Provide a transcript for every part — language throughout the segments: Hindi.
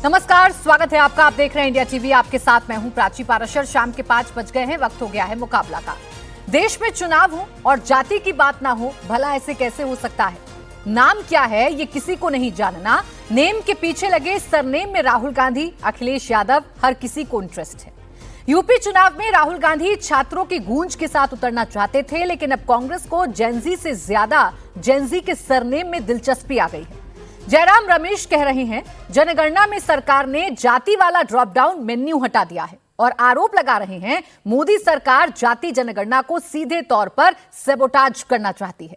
नमस्कार, स्वागत है आपका। आप देख रहे हैं इंडिया टीवी। आपके साथ मैं हूं प्राची पाराशर। शाम के 5 बज गए हैं, वक्त हो गया है मुकाबला का। देश में चुनाव हो और जाति की बात ना हो, भला ऐसे कैसे हो सकता है? नाम क्या है ये किसी को नहीं जानना, नेम के पीछे लगे सरनेम में राहुल गांधी, अखिलेश यादव, हर किसी को इंटरेस्ट है। यूपी चुनाव में राहुल गांधी छात्रों की गूंज के साथ उतरना चाहते थे, लेकिन अब कांग्रेस को जेनजी से ज्यादा जेनजी के सरनेम में दिलचस्पी आ गई है। जयराम रमेश कह रहे हैं जनगणना में सरकार ने जाति वाला ड्रॉप डाउन मेन्यू हटा दिया है और आरोप लगा रहे हैं मोदी सरकार जाति जनगणना को सीधे तौर पर सैबोटाज करना चाहती है।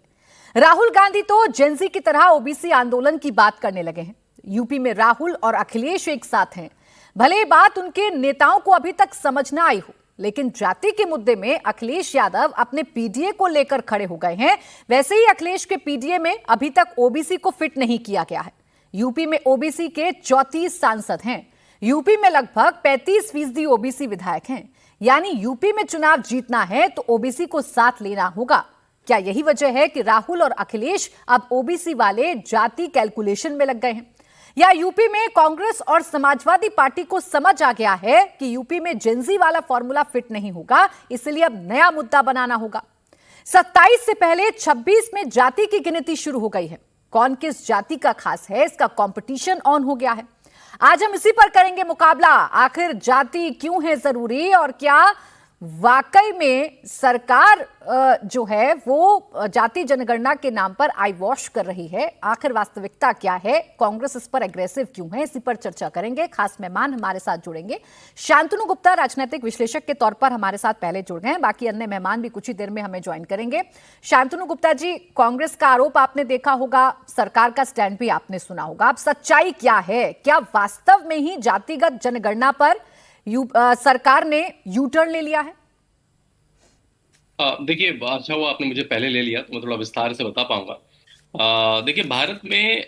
राहुल गांधी तो जेनजी की तरह ओबीसी आंदोलन की बात करने लगे हैं। यूपी में राहुल और अखिलेश एक साथ हैं। भले ये बात उनके नेताओं को अभी तक समझ ना आई हो, लेकिन जाति के मुद्दे में अखिलेश यादव अपने पीडीए को लेकर खड़े हो गए हैं। वैसे ही अखिलेश के पीडीए में अभी तक ओबीसी को फिट नहीं किया गया है। यूपी में ओबीसी के 34 सांसद हैं। यूपी में लगभग 35% ओबीसी विधायक हैं। यानी यूपी में चुनाव जीतना है तो ओबीसी को साथ लेना होगा। क्या यही वजह है कि राहुल और अखिलेश अब ओबीसी वाले जाति कैलकुलेशन में लग गए हैं? या यूपी में कांग्रेस और समाजवादी पार्टी को समझ आ गया है कि यूपी में जेनजी वाला फॉर्मूला फिट नहीं होगा, इसलिए अब नया मुद्दा बनाना होगा। 27 से पहले 26 में जाति की गिनती शुरू हो गई है। कौन किस जाति का खास है, इसका कंपटीशन ऑन हो गया है। आज हम इसी पर करेंगे मुकाबला। आखिर जाति क्यों है जरूरी और क्या वाकई में सरकार जो है वो जाति जनगणना के नाम पर आई वॉश कर रही है? आखिर वास्तविकता क्या है? कांग्रेस इस पर एग्रेसिव क्यों है? इसी पर चर्चा करेंगे। खास मेहमान हमारे साथ जुड़ेंगे। शांतनु गुप्ता राजनीतिक विश्लेषक के तौर पर हमारे साथ पहले जुड़ गए हैं। बाकी अन्य मेहमान भी कुछ ही देर में हमें ज्वाइन करेंगे। शांतनु गुप्ता जी, कांग्रेस का आरोप आपने देखा होगा, सरकार का स्टैंड भी आपने सुना होगा। अब सच्चाई क्या है? क्या वास्तव में ही जातिगत जनगणना पर सरकार ने यू टर्न ले लिया है? देखिए, अच्छा हुआ आपने मुझे पहले ले लिया तो मैं थोड़ा विस्तार से बता पाऊंगा। देखिए, भारत में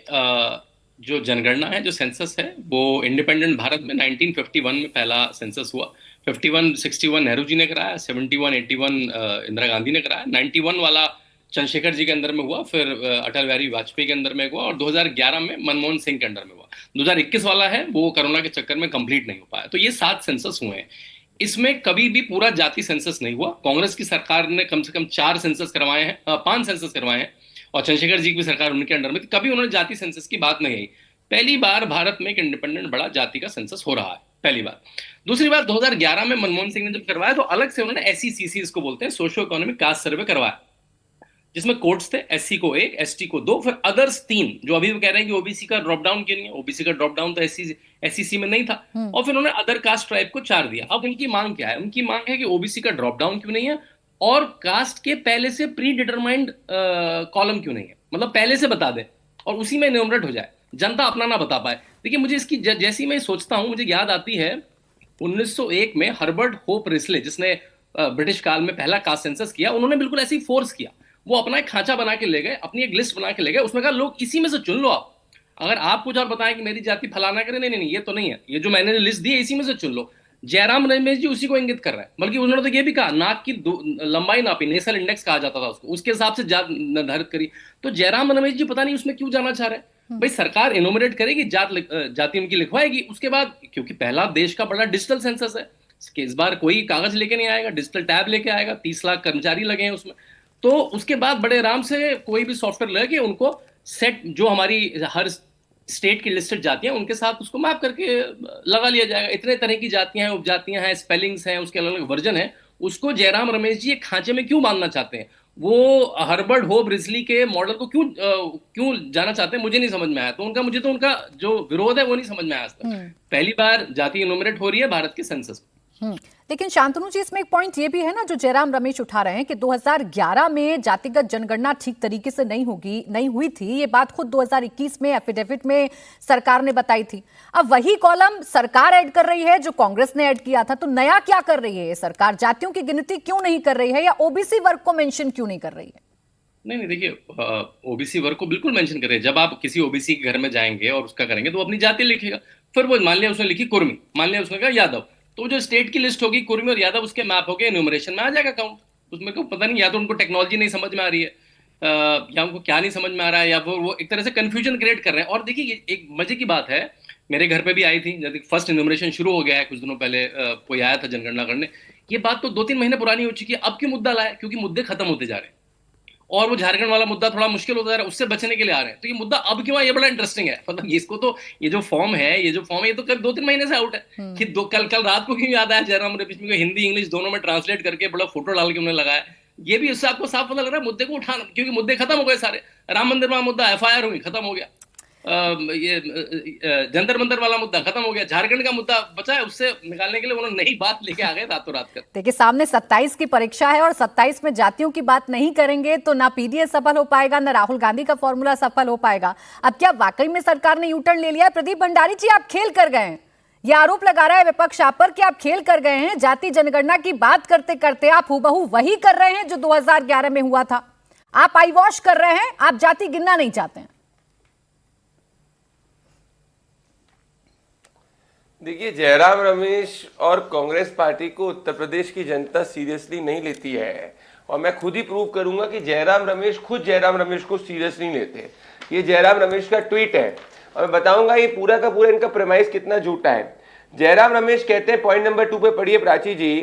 जो जनगणना है, जो सेंसस है, वो इंडिपेंडेंट भारत में 1951 में पहला सेंसस हुआ। 51, 61 नेहरू जी ने कराया, 71, 81 इंदिरा गांधी ने कराया, 91 वाला चंद्रशेखर जी के अंदर में हुआ, फिर अटल बिहारी वाजपेयी के अंदर में हुआ और 2011 में मनमोहन सिंह के अंडर में हुआ। 2021 वाला है वो कोरोना के चक्कर में कंप्लीट नहीं हो पाया। तो ये 7 सेंसस हुए हैं। इसमें कभी भी पूरा जाति सेंसस नहीं हुआ। कांग्रेस की सरकार ने कम से कम 4 सेंसस करवाए हैं, 5 सेंसस करवाए हैं और चंद्रशेखर जी की सरकार उनके अंडर में, कभी उन्होंने जाति सेंसस की बात नहीं आई। पहली बार भारत में एक इंडिपेंडेंट बड़ा जाति का सेंसस हो रहा है, पहली बार। दूसरी बात, 2011 में मनमोहन सिंह ने जब करवाया तो अलग से उन्होंने SECC इसको बोलते हैं, सोशियो इकोनॉमिक कास्ट सर्वे करवाया, जिसमें कोड्स थे SC को 1, ST को 2, फिर अदर्स 3। जो अभी वो कह रहे हैं कि ओबीसी का ड्रॉप डाउन क्यों नहीं है, ओबीसी का ड्रॉप डाउन तो SEC में नहीं था। और फिर उन्होंने अदर कास्ट ट्राइब को 4 दिया। अब उनकी मांग क्या है? उनकी मांग है कि ओबीसी का ड्रॉप डाउन क्यों नहीं है और कास्ट के पहले से प्री डिटरमाइंड कॉलम क्यों नहीं है, मतलब पहले से बता दें और उसी में एन्यूमरेट हो जाए, जनता अपना ना बता पाए। देखिए, मुझे इसकी जैसी मैं सोचता हूं, मुझे याद आती है 1901 में हर्बर्ट होप रिस्ले, जिसने ब्रिटिश काल में पहला कास्ट सेंसस किया, उन्होंने बिल्कुल ऐसे ही फोर्स किया। वो अपना एक खांचा बना के ले गए, अपनी एक लिस्ट बना के ले गए, उसमें कहा लोग इसी में से चुन लो। आप अगर आप कुछ और बताएं कि मेरी जाति फलाना करे, नहीं नहीं नहीं, ये तो नहीं है, ये जो मैंने लिस्ट दी है इसी में से चुन लो। जयराम रमेश जी उसी को इंगित कर रहे हैं। बल्कि उन्होंने तो ये भी कहा, नाक की लंबाई नापी, नेशनल इंडेक्स कहा जाता था उसको, उसके हिसाब से जात निर्धारित करी। तो जयराम रमेश जी पता नहीं उसमें क्यों जाना चाह रहे हैं। भाई, सरकार एनोमिनेट करेगी, जाति उनकी लिखवाएगी, उसके बाद, क्योंकि पहला देश का बड़ा डिजिटल सेंसस है, इस बार कोई कागज लेके नहीं आएगा, डिजिटल टैब लेके आएगा, 30 लाख कर्मचारी लगे हैं उसमें। तो उसके बाद बड़े आराम से कोई भी सॉफ्टवेयर लगे, उनको सेट, जो हमारी हर स्टेट की लिस्टेड जातियां, उनके साथ उसको मैप करके लगा लिया जाएगा। इतने तरह की जातियां हैं, उपजातियां हैं, स्पेलिंग्स हैं, उसके अलग अलग वर्जन है। उसको जयराम रमेश जी एक खांचे में क्यों बांधना चाहते हैं? वो हर्बर्ट होप रिस्ली के मॉडल को क्यों जाना चाहते हैं, मुझे नहीं समझ में आया। तो उनका जो विरोध है वो नहीं समझ में आया आज तक। पहली बार जाति इनोमिनेट हो रही है भारत के सेंसस में। लेकिन शांतनु जी, इसमें एक पॉइंट ये भी है ना, जो जयराम रमेश उठा रहे हैं कि 2011 में जातिगत जनगणना ठीक तरीके से नहीं हुई थी। ये बात खुद 2021 में एफिडेविट में सरकार ने बताई थी। अब वही कॉलम सरकार ऐड कर रही है जो कांग्रेस ने ऐड किया था। तो नया क्या कर रही है सरकार? जातियों की गिनती क्यों नहीं कर रही है या ओबीसी वर्ग को मेंशन क्यों नहीं कर रही है? नहीं, देखिए, ओबीसी वर्ग को बिल्कुल मेंशन करें। जब आप किसी ओबीसी के घर में जाएंगे और उसका करेंगे तो वो अपनी जाति लिखेगा। फिर वो मान लिया उसने लिखी कुर्मी, मान लिया उसने कहा यादव, तो जो स्टेट की लिस्ट होगी कुर्मी और यादव, उसके मैप हो गए, न्यूमरेशन में आ जाएगा काउंट। उसमें को पता नहीं, या तो उनको टेक्नोलॉजी नहीं समझ में आ रही है, या उनको क्या नहीं समझ में आ रहा है, या वो एक तरह से कंफ्यूजन क्रिएट कर रहे हैं। और देखिए, एक मजे की बात है, मेरे घर पे भी आई थी जब फर्स्ट इन्यूमरेशन शुरू हो गया है, कुछ दिनों पहले कोई आया था जनगणना करने। ये बात तो 2-3 महीने पुरानी हो चुकी है, अब क्यों मुद्दा लाया? क्योंकि मुद्दे खत्म होते जा रहे हैं और वो झारखंड वाला मुद्दा थोड़ा मुश्किल होता जा रहा है, उससे बचने के लिए आ रहे हैं। तो ये मुद्दा अब क्यों है, ये बड़ा इंटरेस्टिंग है। मतलब इसको तो, ये जो फॉर्म है, ये तो कल 2-3 महीने से आउट है कि कल रात को क्यों याद आया जयराम रमेश को, हिंदी इंग्लिश दोनों में ट्रांसलेट करके बड़ा फोटो डाल के उन्होंने लगाया। ये भी उससे आपको साफ पता लग रहा है मुद्दे को उठाना, क्योंकि मुद्दे खत्म हो गए सारे। राम मंदिर वाला मुद्दा FIR हुई, खत्म हो गया। जंतर मंतर वाला मुद्दा खत्म हो गया। झारखंड का मुद्दा बचा है, उससे निकालने के लिए उन्होंने नई बात लेके आ गए रातों रात कर। देखिए, सामने 27 की परीक्षा है और 27 में जातियों की बात नहीं करेंगे तो ना PDS सफल हो पाएगा, ना राहुल गांधी का फॉर्मूला सफल हो पाएगा। अब क्या वाकई में सरकार ने यूटर्न ले लिया है? प्रदीप भंडारी जी, आप खेल कर गए हैं। ये आरोप लगा रहा है विपक्ष आप पर कि आप खेल कर गए हैं। जाति जनगणना की बात करते करते आप हूबहू वही कर रहे हैं जो 2011 में हुआ था। आप आई वॉश कर रहे हैं, आप जाति गिनना नहीं चाहते हैं। देखिए, जयराम रमेश और कांग्रेस पार्टी को उत्तर प्रदेश की जनता सीरियसली नहीं लेती है, और मैं खुद ही प्रूव करूंगा कि जयराम रमेश खुद जयराम रमेश को सीरियस नहीं लेते। ये जयराम रमेश का ट्वीट है और मैं बताऊंगा ये पूरा का पूरा इनका प्रेमाइस कितना झूठा है। जयराम रमेश कहते हैं, पॉइंट नंबर 2 पे पढ़िए प्राची जी,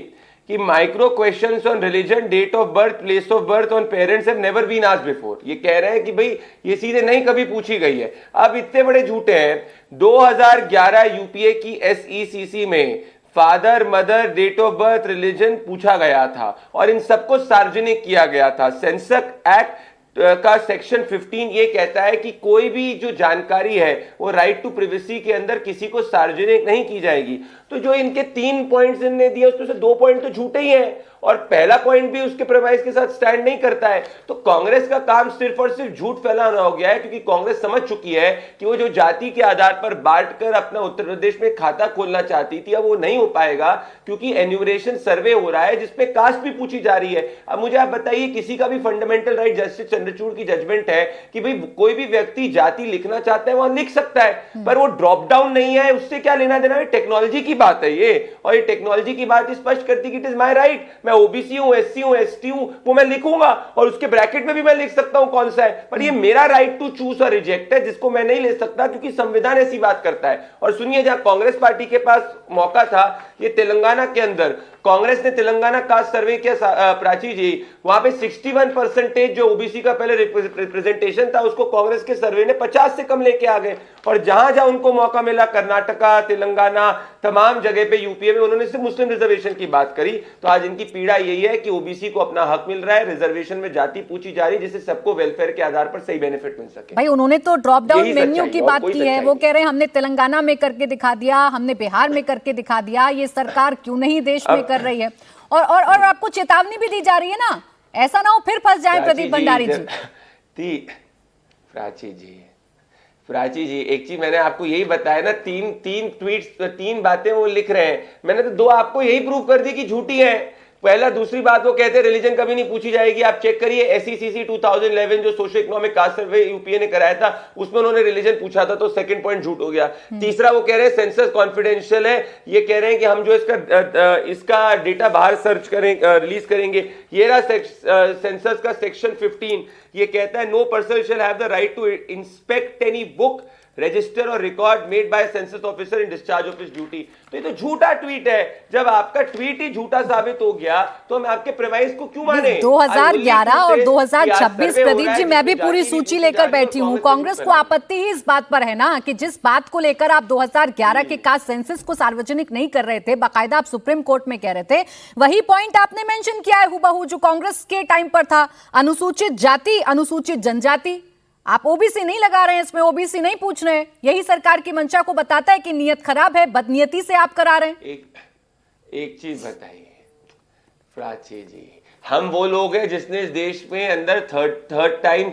कि micro questions on religion, date of birth, place of birth on parents have never been asked before. ये कह रहे हैं कि भाई ये चीजें नहीं कभी पूछी गई है। अब इतने बड़े झूठे हैं, 2011 यूपीए की SECC में father, mother, date of birth, religion पूछा गया था और इन सबको सार्वजनिक किया गया था। सेंसस एक्ट का सेक्शन 15 ये कहता है कि कोई भी जो जानकारी है वो राइट टू प्रिवेसी के अंदर किसी को सार्वजनिक नहीं की जाएगी। तो जो इनके 3 पॉइंट्स इन्होंने दिए उसमें से 2 पॉइंट तो झूठे ही हैं और पहला पॉइंट भी उसके प्रेमाइस के साथ स्टैंड नहीं करता है। तो कांग्रेस का काम सिर्फ और सिर्फ झूठ फैलाना हो गया है, क्योंकि कांग्रेस समझ चुकी है कि वो जो जाति के आधार पर बांटकर अपना उत्तर प्रदेश में खाता खोलना चाहती थी, अब वो नहीं हो पाएगा, क्योंकि एन्यूमरेशन सर्वे हो रहा है जिसमें कास्ट भी पूछी जा रही है। अब मुझे आप बताइए, किसी का भी फंडामेंटल राइट, जस्टिस चंद्रचूड़ की जजमेंट है कि भाई कोई भी व्यक्ति जाति लिखना चाहता है वहां लिख सकता है, पर वो ड्रॉप डाउन नहीं है, उससे क्या लेना देना है? टेक्नोलॉजी की बात है ये, और ये टेक्नोलॉजी की बात स्पष्ट करती है कि इट इज माय राइट। मैं ओबीसी हूं, SC हूं, ST हूं, वो मैं लिखूंगा और उसके ब्रैकेट में भी मैं लिख सकता हूं कौन सा है, पर ये मेरा राइट टू चूज और रिजेक्ट है, जिसको मैं नहीं ले सकता क्योंकि संविधान ऐसी बात करता है। और सुनिए, जहां कांग्रेस पार्टी के पास मौका था, ये तेलंगाना के अंदर कांग्रेस ने तेलंगाना कास्ट सर्वे किया प्राची जी, वहां पे 61% जो ओबीसी का पहले रिप्रेजेंटेशन था उसको कांग्रेस के सर्वे ने 50 से कम लेके आ गए। और जहां जहां उनको मौका मिला, कर्नाटका, तेलंगाना, तमाम जगह पे यूपीए में उन्होंने सिर्फ मुस्लिम रिजर्वेशन की बात करी। तो आज इनकी पीड़ा यही है कि ओबीसी को अपना हक मिल रहा है, रिजर्वेशन में जाति पूछी जा रही है, जिससे सबको वेलफेयर के आधार पर सही बेनिफिट मिल सके। भाई, उन्होंने तो ड्रॉप डाउन मेन्यू की बात की है। वो कह रहे हैं हमने तेलंगाना में करके दिखा दिया, हमने बिहार में करके दिखा दिया, ये सरकार क्यों नहीं देश में कर रही है? और आपको चेतावनी भी दी जा रही है ना, ऐसा ना हो फिर फंस जाए प्रदीप भंडारी जी। प्राची जी, एक चीज मैंने आपको यही बताया ना, तीन ट्वीट्स, 3 बातें वो लिख रहे हैं, मैंने तो 2 आपको यही प्रूव कर दी कि झूठी है। पहला, दूसरी बात वो कहते हैं रिलीजन कभी नहीं पूछी जाएगी। आप चेक करिए SECC 2011 जो सोशो इकोनॉमिक कास्ट सर्वे यूपीए ने कराया था, उसमें उन्होंने रिलीजन पूछा था, तो सेकंड पॉइंट झूठ हो गया। तीसरा, वो कह रहे हैं सेंसस कॉन्फिडेंशियल है, ये कह रहे हैं कि हम जो इसका डेटा बाहर सर्च करें, रिलीज करेंगे। ये रहा सेंसस का सेक्शन 15, ये कहता है no person shall have the right to inspect any book, register और record made by census officer in discharge of his duty. तो ये तो झूठा ट्वीट है। जब आपका ट्वीट ही झूठा साबित हो गया तो हम आपके प्रेमाइस को क्यों माने? 2011 और 2026 प्रदीप जी, मैं भी पूरी सूची लेकर बैठी हूं। कांग्रेस को आपत्ति ही इस बात पर है ना कि जिस बात को लेकर आप 2011 के कास्ट सेंसस को सार्वजनिक नहीं कर रहे थे, बाकायदा आप सुप्रीम कोर्ट में कह रहे थे, वही पॉइंट आपने मेंशन किया है हुबहू जो कांग्रेस के टाइम पर था। अनुसूचित जाति, अनुसूचित जनजाति, आप ओबीसी नहीं लगा रहे हैं इसमें, ओबीसी नहीं पूछ रहे हैं। यही सरकार की मंशा को बताता है कि नियत खराब है, बदनीयती से आप करा रहे हैं। एक चीज बताइए प्राची जी, हम वो लोग हैं जिसने इस देश में अंदर थर्ड टाइम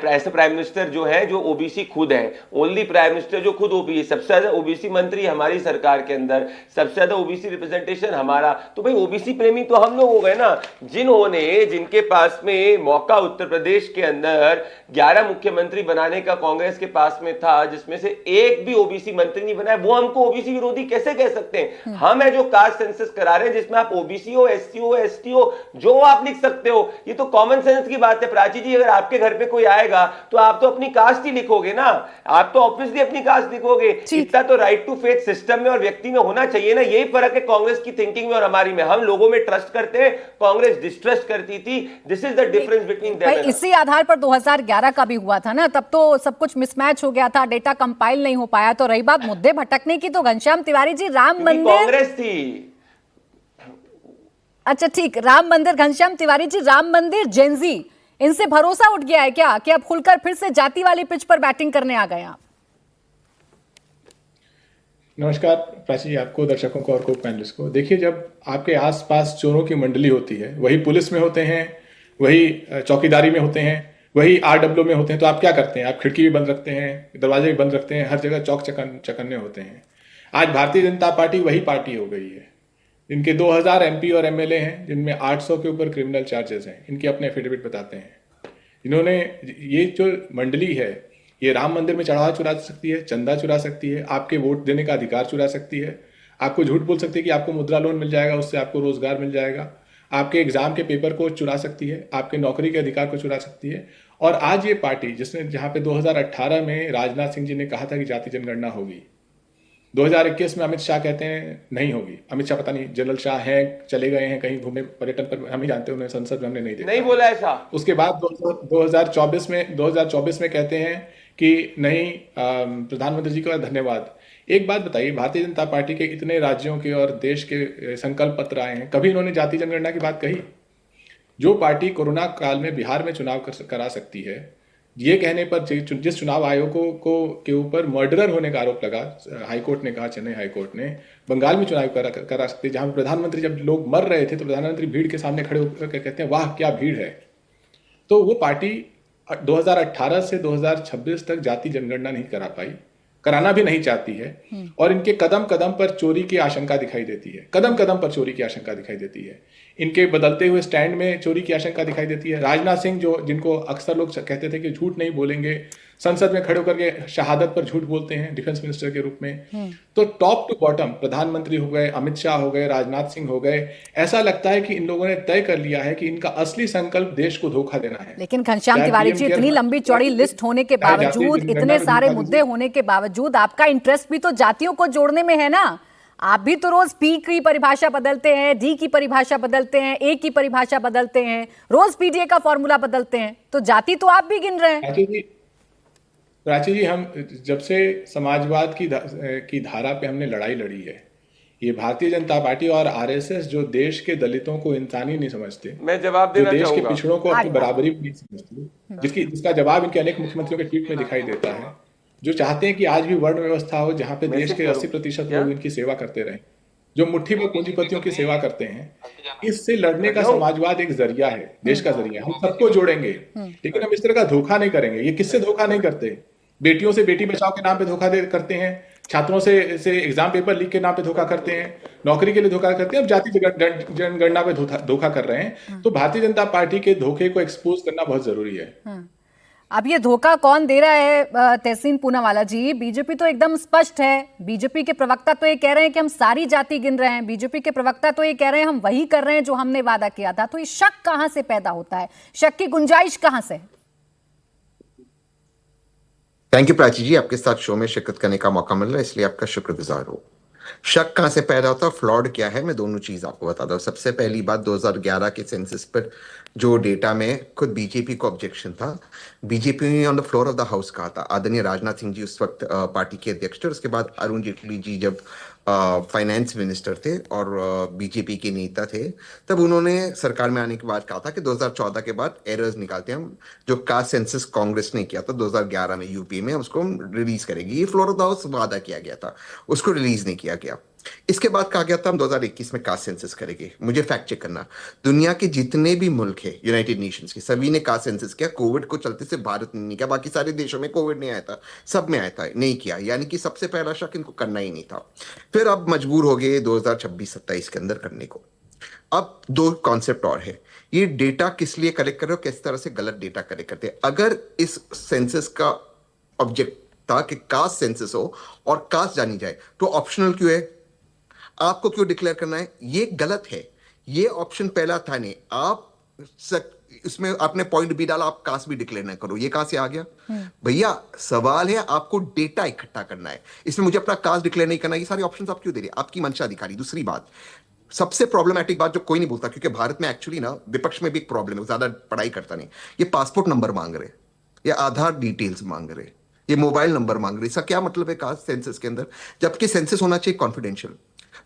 ऐसे प्राइम मिनिस्टर जो है जो ओबीसी खुद है, ओनली प्राइम मिनिस्टर जो खुद ओबीसी, सबसे ज्यादा ओबीसी मंत्री हमारी सरकार के अंदर, सबसे ज्यादा ओबीसी रिप्रेजेंटेशन हमारा। तो भाई ओबीसी प्रेमी तो हम लोग हो गए ना, जिनके पास में मौका उत्तर प्रदेश के अंदर 11 मुख्यमंत्री बनाने का कांग्रेस के पास में था, जिसमें से एक भी ओबीसी मंत्री नहीं बना है, वो हमको ओबीसी विरोधी कैसे कह सकते हैं? हम है जो कास्ट सेंसस करा रहे हैं जिसमें आप ओबीसी हो, SC हो, ST हो, जो आप लिख सकते हो। ये तो कॉमन सेंस की बात है प्राची जी। अगर आपके घर पे कोई आएगा तो आप तो अपनी कास्ट ही लिखोगे ना, आप तो ऑब्वियसली अपनी कास्ट लिखोगे। इतना तो राइट टू फेथ सिस्टम में और व्यक्ति में होना चाहिए ना। यही फर्क है कांग्रेस की थिंकिंग में और हमारी में। हम लोगों में ट्रस्ट करते हैं, कांग्रेस डिस्ट्रस्ट करती थी। This is the difference between them. इसी आधार पर 2011 का भी हुआ था ना, तब तो सब कुछ मिसमैच हो गया था, डेटा कंपाइल नहीं हो पाया। तो रही बात मुद्दे भटकने की, तो घनश्याम तिवारी जी राम मंदिर कांग्रेस थी। अच्छा ठीक, राम मंदिर, घनश्याम तिवारी जी राम मंदिर, जेनजी, इनसे भरोसा उठ गया है क्या कि अब खुलकर फिर से जाति वाली पिच पर बैटिंग करने आ गए आप? नमस्कार प्राची जी, आपको, दर्शकों को और को पैनलिस्ट को। देखिए, जब आपके आसपास चोरों की मंडली होती है, वही पुलिस में होते हैं, वही चौकीदारी में होते हैं, वही RW में होते हैं, तो आप क्या करते हैं? आप खिड़की भी बंद रखते हैं, दरवाजे भी बंद रखते हैं, हर जगह चौक चकन्ने होते हैं। आज भारतीय जनता पार्टी वही पार्टी हो गई है। इनके 2000 MP और MLA हैं, जिनमें 800 के ऊपर क्रिमिनल चार्जेस हैं। इनके अपने एफिडेविट बताते हैं। इन्होंने, ये जो मंडली है, ये राम मंदिर में चढ़ावा चुरा सकती है, चंदा चुरा सकती है, आपके वोट देने का अधिकार चुरा सकती है, आपको झूठ बोल सकती है कि आपको मुद्रा लोन मिल जाएगा, उससे आपको रोजगार मिल जाएगा, आपके एग्जाम के पेपर को चुरा सकती है, आपके नौकरी के अधिकार को चुरा सकती है। और आज ये पार्टी, जिसने, जहां पे 2018 में राजनाथ सिंह जी ने कहा था कि जाति जनगणना होगी, 2021 में अमित शाह कहते हैं नहीं होगी। अमित शाह पता नहीं जनरल शाह हैं, चले गए हैं कहीं घूमने पर्यटन पर, हम ही जानते हैं, उन्हें संसद में हमने नहीं देखा, नहीं बोला ऐसा। उसके बाद 2024 में कहते हैं कि नहीं, प्रधानमंत्री जी का धन्यवाद। एक बात बताइए, भारतीय जनता पार्टी के इतने राज्यों के और देश के संकल्प पत्र आए हैं, कभी इन्होंने जाति जनगणना की बात कही? जो पार्टी कोरोना काल में बिहार में चुनाव करा सकती है, ये कहने पर जिस चुनाव आयोग के ऊपर मर्डरर होने का आरोप लगा, हाईकोर्ट ने कहा, चेन्नई हाईकोर्ट ने, बंगाल में चुनाव करा सकते, जहां प्रधानमंत्री, जब लोग मर रहे थे तो प्रधानमंत्री भीड़ के सामने खड़े होकर कहते हैं वाह क्या भीड़ है। तो वो पार्टी 2018 से 2026 तक जाति जनगणना नहीं करा पाई, कराना भी नहीं चाहती है। और इनके कदम कदम पर चोरी की आशंका दिखाई देती है, कदम कदम पर चोरी की आशंका दिखाई देती है। इनके बदलते हुए स्टैंड में चोरी की आशंका दिखाई देती है। राजनाथ सिंह, जिनको अक्सर लोग कहते थे कि झूठ नहीं बोलेंगे, संसद में खड़े होकर के शहादत पर झूठ बोलते हैं डिफेंस मिनिस्टर के रूप में। तो टॉप टू बॉटम, प्रधानमंत्री हो गए, अमित शाह हो गए, राजनाथ सिंह हो गए, ऐसा लगता है कि इन लोगों ने तय कर लिया है कि इनका असली संकल्प देश को धोखा देना है। लेकिन घनश्याम तिवारी जी, इतनी लंबी चौड़ी लिस्ट होने के बावजूद, इतने सारे मुद्दे होने के बावजूद, आपका इंटरेस्ट भी तो जातियों को जोड़ने में है ना। आप भी तो रोज P की परिभाषा बदलते हैं, D की परिभाषा बदलते हैं, A की परिभाषा बदलते हैं, रोज PDA का फॉर्मूला बदलते हैं, तो जाति तो आप भी गिन रहे हैं। प्राची जी, हम जब से समाजवाद की धारा पे हमने लड़ाई लड़ी है, ये भारतीय जनता पार्टी और RSS जो देश के दलितों को इंसानी नहीं समझते, मैं जवाब देना जो देश के चाहूंगा। पिछड़ों को अपनी बराबरी नहीं समझते, जिसका जवाब इनके अनेक मुख्यमंत्रियों के ट्वीट में दिखाई देता है, जो चाहते हैं कि आज भी वर्ण व्यवस्था हो जहां पे देश के 80% लोग इनकी सेवा करते रहे, जो मुट्ठी में पूंजीपतियों की सेवा करते हैं। इससे लड़ने का समाजवाद एक जरिया है, देश का जरिया। हम सबको जोड़ेंगे, लेकिन हम इस तरह का धोखा नहीं करेंगे। ये किससे धोखा नहीं करते? बेटियों से बेटी बचाओ के नाम पे धोखा करते हैं, छात्रों से एग्जाम पेपर लीक के नाम पे धोखा करते हैं, नौकरी के लिए धोखा करते हैं, अब जाति जनगणना पे धोखा कर रहे हैं। तो भारतीय जनता पार्टी के धोखे को एक्सपोज करना बहुत जरूरी है। अब ये धोखा कौन दे रहा है तहसीन पूनावाला जी? बीजेपी तो एकदम स्पष्ट है। बीजेपी के प्रवक्ता तो ये कह रहे हैं कि हम सारी जाति गिन रहे हैं, बीजेपी के प्रवक्ता तो ये कह रहे हैं हम वही कर रहे हैं जो हमने वादा किया था। तो ये शक कहां से पैदा होता है, शक की गुंजाइश कहां से? थैंक यू प्राची जी, आपके साथ शो में शिरकत करने का मौका मिल रहा है, इसलिए आपका शुक्रगुजार हो। शक कहां से पैदा होता है, फ्लॉड क्या है, मैं दोनों चीज आपको बताता हूँ। सबसे पहली बात, 2011 के सेंसस पर जो डेटा में खुद बीजेपी को ऑब्जेक्शन था, बीजेपी ने on the floor of the house कहा था। आदरणीय राजनाथ सिंह जी उस वक्त पार्टी के अध्यक्ष थे, उसके बाद अरुण जेटली जी जब फाइनेंस मिनिस्टर थे और बीजेपी के नेता थे, तब उन्होंने सरकार में आने के बाद कहा था कि 2014 के बाद एरर्स निकालते हैं हम, जो कास्ट सेंसस कांग्रेस ने किया था 2011 में यूपी में, उसको हम रिलीज करेंगे। ये फ्लोर ऑफ द हाउस वादा किया गया था, उसको रिलीज नहीं किया गया। इसके बाद कहा गया था हम 2021 में कास्ट सेंसस करेंगे। मुझे फैक्ट चेक करना, दुनिया के जितने भी मुल्क है यूनाइटेड नेशंस के, सभी ने कास्ट सेंसस किया। कोविड को चलते से भारत ने नहीं किया, बाकी सारे देशों में कोविड नहीं आया था, सब में आया था, नहीं किया। यानी कि सबसे पहला शक इनको करना ही नहीं था। फिर अब मजबूर हो गए 2026-27 के अंदर करने को। अब दो कॉन्सेप्ट और है, ये डेटा किस लिए कलेक्ट कर रहे हो, किस तरह से गलत डेटा कलेक्ट करते हैं। अगर इस सेंसस का ऑब्जेक्ट था कि कास्ट सेंसस हो और कास्ट जानी जाए, तो ऑप्शनल क्यों है, आपको क्यों डिक्लेयर करना है? ये गलत है। ये ऑप्शन पहला था नहीं। आप इसमें आपने पॉइंट भी डाला, आप कास्ट भी डिक्लेयर ना करो, ये कहां से आ गया? भैया सवाल है आपको डेटा इकट्ठा करना है, इसमें मुझे अपना कास्ट डिक्लेयर नहीं करना, ये सारे ऑप्शंस आप क्यों दे रहे हैं? आपकी मंशा दिखा रही। दूसरी बात, सबसे प्रॉब्लमैटिक बात जो कोई नहीं बोलता, क्योंकि भारत में एक्चुअली ना विपक्ष में भी एक प्रॉब्लम है, ज्यादा पढ़ाई करता नहीं, ये पासपोर्ट नंबर मांग रहे, ये आधार डिटेल्स मांग रहे, ये मोबाइल नंबर मांग रहे। इसका क्या मतलब है कास्ट सेंसस के अंदर? जबकि सेंसस होना चाहिए कॉन्फिडेंशियल।